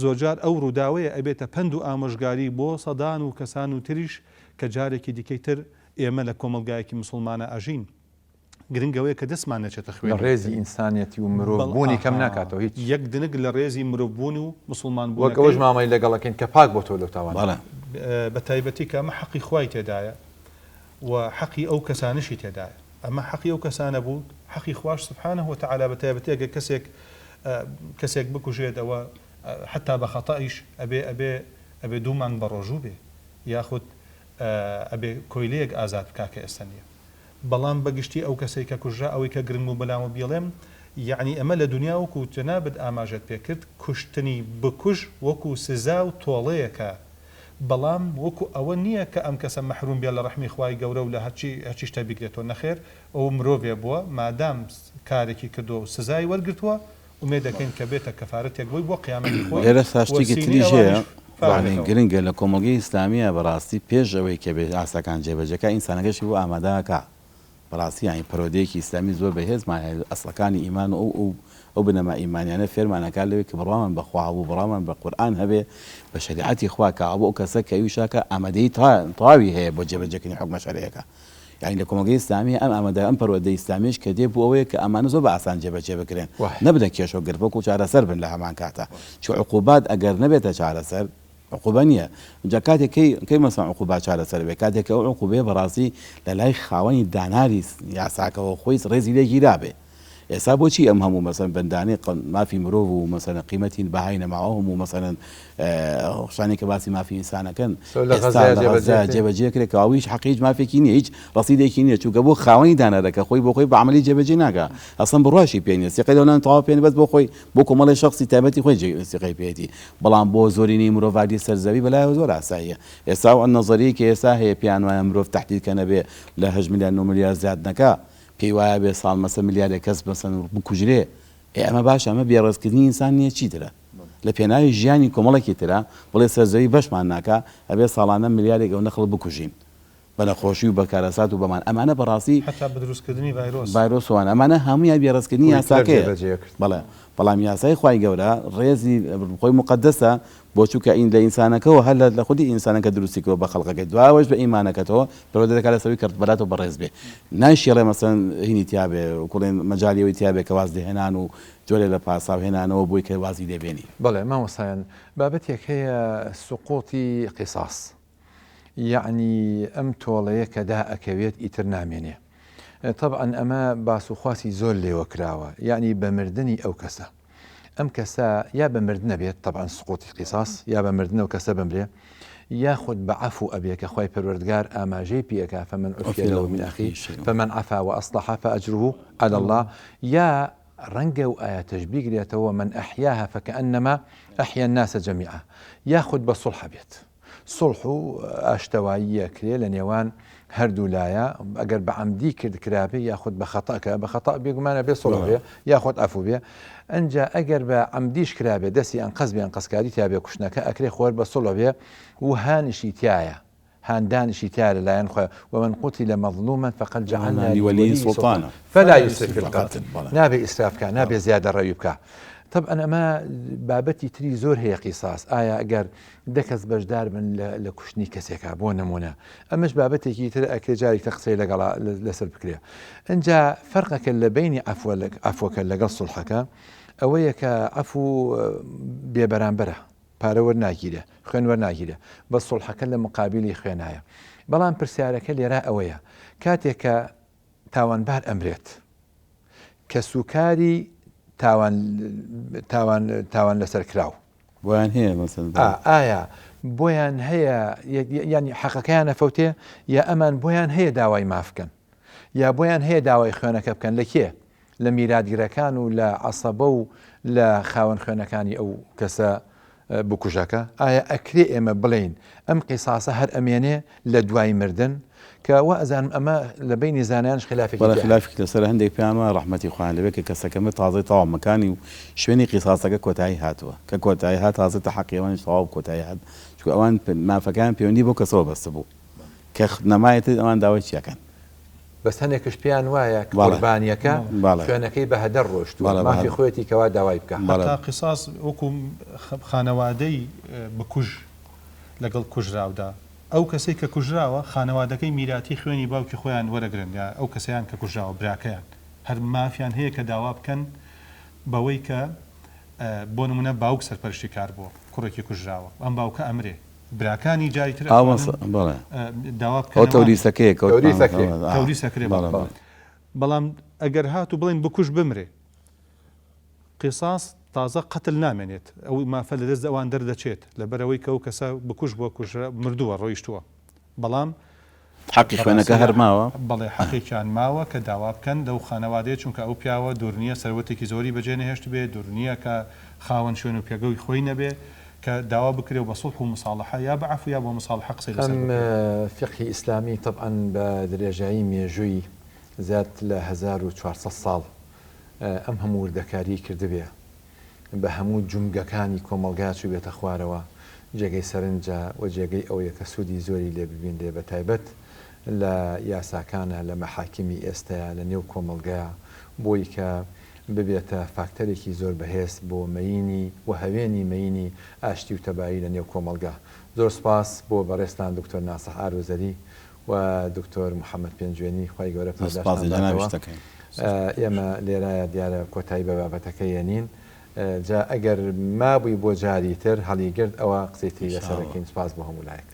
زۆرجار ئەو ڕووداوەیە ئەبێتە پند و ئامۆژگاری بۆ سەدان و کەسان و تریش کە جارێکی دیکەی تر ئێمە لە کۆمەلگایەکی مسلمانە ئاژین گرنگەوەیە کە دەستمان نەچێتە خوێن ڕێزی ئینسانیەتی و مرۆڤبوونی کەم ناکاتەوە هیچ یەک دنگ لە ڕێزی مرۆڤبوون و مسلمان بوون وەکەوەش مامەی لەگەڵەکەین کە پاک بۆ تۆ لەو تاوان بە تایبەتی کە ئەمە حەقی خوای تێدایە و حەقی ئەو کەسانشی تێدایە ئەمە حەقی ئەو کەسانە بوو حەقی خوش سبحانه وتعالى بە تایبەتی ئەگەر کەسێک بکوژێتەوە حتى بخطئش أبي دومان بروجو به ياخد أبي كويليك آزاد بكاك إستنية بلان بقشتي أو كسيكا كجرا أو كجرمو بلامو بيلم يعني أمل الدنيا وكو تنابد آماجت بيكرت كشتني بكش وكو سزاو طوليكا بلام وكو أولنية كأم كسم محروم بيلا رحمي خواي جورا ولا هاتشي تبيكرتو نخير أو مروفيا بوا ما دام كاركي كدو سزاي ورقتوا ومێدەکەین کە بێتە کەفارەتێک بۆی بۆ قیامەتی خۆی لێرە ساشتێکی تریژەیە گرنگە لە کۆمەلگەی ئیسلامیە بەڕاستی پێش ئەوەی کە بێت ئاساکان جێبەجەکە ئینسانەکەشی بۆ ئامادەکە بەڕاستی یانی پەرۆدەیەکی ئیسلامی زۆر بەهێزمان ئەسڵەکانی ئیمان و ئەو بنەما ئیمانیانە فێرمانەکان لەوێ کە بڕوامان بەخوا بوو بڕوامان بە قورئان هەبێ بە شریعەتی خوا کە بۆ ئەو کەسە کە ویشاکە ئامادەی تەواوی هەیە بۆ جێبەجێکردنی حکمە شەرعیەکە يعني لكم جاي إسلامية أما ده أمبر ودي إسلاميش كديب وهو كأمانة زوبا عسان جبا جبا كرين نبدأ كيش وقر بوكو شعر سر بن لها مان كاتا شو عقوبات أجر نبيت شعر سر عقوبانية جاكاتي كي مثلا عقوبات شعر سر بكاتي كأو عقوبة براسي للاي خواني داناريس يعساك وخويس رزي لي جرابه يسابو شيء أمهم مثلا بنداني ما في مروف ومثلا قيمتين بهاينا معهم ومثلا شاني كباسي ما في إنسان كان غزة جبا جيكري كاويش حقيقي ما في كيني هيج رصيدة كيني شو قبو خواني دانا لك خوي بوخوي بعملي جبا جيناك أصلا برواشي بيني سيقي دونا طواف بيني بس بوخوي بوكو مالي شخصي تابتي خوي سيقي بيتي بلان بو زوريني مروف عادي سرزبي بلا زور عساية يساو النظرية كيسا هي بيانو مروف تحديد كان بي لا هجم لأنه مليار زاد نكا پێی وایە بێ ساڵ مەسە ملیارێک کەس بەسەن بکوژرێ ئەمە باش ئەمە بێڕێزکردنی ئینسان نییە چی ترە لە پێناوی ژیانی کۆمەڵێکی ترە بڵێ سەرزەوی بەشمان ناکە ئەبێ ساڵانە ملیارێک ئەو نەخڵ بکوژین بە نەخۆشی و بەکارەسات و بەمان ئەمانە بەڕاستی حتا بە دروستکردنی ڤایرۆسوان ئەمانە هەموویان بێڕێزکردنی یاساکەیە بەڵێ بەڵام یاسای خوای گەورە ڕێزی خۆی مقدسە بۆ چووکە ئین لە ئینسانەکەەوە هەر لە خودی ئینسانەکە دروستیکەوە بە خەڵقەکەی دواوەش بە ئیمانەکەتەوە پەروەردە دەکات لەسەوی کردبەراتەوە بەڕێز بێ ناشێڵێ مەسەن هینی تیابێ و کوڵێن مەجالیەوەی تیابێ کە واز دێهێنان و جۆرێ لە پاساو هێنانەوە بۆی کە وازی دەبێنی بەڵێ مامۆستایان بابەتێک هەیە سقوطی قیساس یعنی ئەم تۆڵەیە کەدا ئەکەوێت ئیتر نامێنێ طبعا ئەمە باسوخواسی زۆر لێوە کراوە یعنی بە مردنی ئەو کەسە ئەم کەسە یا بە مردنە بێت طبعا سقوطی قیساس یا بە مردنە و کەسە بمرێ یاخود بە عفو ئەبێ کە خۆی پەروەردگار ئاماژەی پێەکە فمن عفی له من أخيه فمن عفا وأصلح فأجره على الله یا ڕەنگە و ئاەتەش بیگرێتەوە من ئەحیاها فكأنما أحيا الناس جميعا یاخود بە سڵح بێت سڵح و ئاشتەواییە کرێ لە نێوان هەردوو لایە ئەگەر بە عەمدی کرابێ یاخود بە خەتاکە بە خەتا بێگومانە بێ سڵح بێ یاخود ئەفو بێ ئەنجا ئەگەر بە عەمدیش کرابێ دەستی ئەنقەز بێ ئەنقەزکاری تا بێ کوشتنەکە ئەکرێ خۆر بە سڵح بێ و هانشی تایە هاندانشی تیا لەلایەن خۆی ومن قتل مظلوما فقد جعلنا لوليه سلطانا فلا يسرف في القتل نابێ ئیسرافکە نابێ زیادە ڕەوی بکە طبعا ئەمە بابەتی تری زۆر هەیە قیساس ئایا ئەگەر دەکەس بەشدار بن لە کوشتنی کەسێکە بۆ نمونە ئەمەش بابەتێکی تر ئەکرێ جارێکتە قسەی لەگەڵا لەسەر بکرێ ئەنجا فەرقەکە لە بینی ئەفوەکە لەگەڵ سڵحەکە ئەوەیە کە ئەفو بێبەرامبەرە پارە وەرناگیرێ خوێن وەرناگیرێ بە سڵحەکە لە مقابلی خوێنایە بەڵام پرسیارەکە لێرە ئەوەیە کاتێکە تاوانبار ئەمرێت کە سوکاری تاوان لەسەر کراو بۆیان هەیە مەسەن ئایا بۆیان هەیە ینی حەقەکەیان نەفەوتێ یا ئەمان بۆیان هەیە داوای مافکەن یا بۆیان هەیە داوای خوێنەکە بکەن لە کێ لە میراتگرەکان و لە عەسەبە و لە خاوەن خوێنەکانی ئەو کەسە بکوژەکە ئایا ئەکرێ ئێمە بڵین ئەم قیساسە هەر ئەمێنێ لە دوای مردن کە وا ئەزانم ئەمە لە بینی زانایانش خلافێکی لەسەر هەندێک پیانوە ڕەحمەتی خوایان لەبێت کە کەسەکەمە تازەی تەواو مەکانی و شوێنی قیساسەکە کۆتایی هاتووە کە کۆتایی هات تازە تەحەقیەوەنیش تەواو کۆتایی هات چونکە ئەوان مافەکان پەیوەندی بۆ کەسەوە بەستە بوو کە نەمایەت ئەوان داوای چیەکەن بەس هەنێکش پێیان وایە قوربانیەکە خوێنەکەی بە هەدەر ڕۆشتووە مافی خۆیەتی کەوا داوای بکە تا قیساس وەکو خانەوادەی بکوژ لەگەڵ کوژراودا ئەو کەسەی کە کوژراوە خانەوادەکەی میراتی خوێنی باوکی خۆیان وەرەگرن یا ئەو کەسیان کە کوژراوە براکەیان هەر مافیان هەیە کە داوا بکەن بەوەی کە بۆ نمونە باوک سەرپەرشتی کار بۆ کوڕێکی کوژراوە ئەم باوکە ئەمرێ براکانی جاری تر داوا بکەن تەوریسەکرێ بەڵام ئەگەر هات و بڵین بکوژ بمرێ قیساس تازە قەتل نامێنێت ئەو مافە لە دەست ئەوان دەردەچێت لەبەرەوەی کە ئەو کەسە بکوژ بۆ کوژرا مردووە ڕۆیشتووە بەڵام حەقی خوێنەکە هەر ماوە بەڵێ حەقێکیان ماوە کە داوا بکەن لەو خانەوادەیە چونکە ئەو پیاوە دوورنیە سەروەتێکی زۆری بەجێ نەهێشت بێ دوورنیە کە خاوەن شوێن و پێگەوی خۆی نەبێ کە داوا بکرێ و بە سڵح و مصالحە یا بە عەفو یا بۆ مصالحە قسەی لەسەر ئەم فقهی ئیسلامی طبعا بە درێژایی مێژووی زیاد لە 1400 ساڵ ئەم هەموو وردەکاری کردبێ بە هەموو جومگەکانی کۆمەڵگا چوو بێتە خوارەوە جێگەی سەرنجە و جێگەی ئەوەیە کە سوودی زۆری لێ ببین لێ بە تایبەت لە یاساکانە لە مەحاکمی ئێستەیە لە نێو کۆمەڵگەیە بۆی کە ببێتە فاکتەرێکی زۆر بەهێز بۆ مەینی و هەوێنی مەینی ئاشتی و تەبایی لە نێو کۆمەڵگا زۆر سپاس بۆ بەڕێستان دکتۆر ناسح ئاروزەری و دکتۆر محەممەد پێنجوێنی خی گەورە ئێمە لێرایە دیارە کۆتایی بە بابەتەکەی نین جا ئەگەر مابووی بۆ جاری تر هەڵیگرت ئەوە قسەی لەسەرەکەین سپاس بۆ هەموو لایەک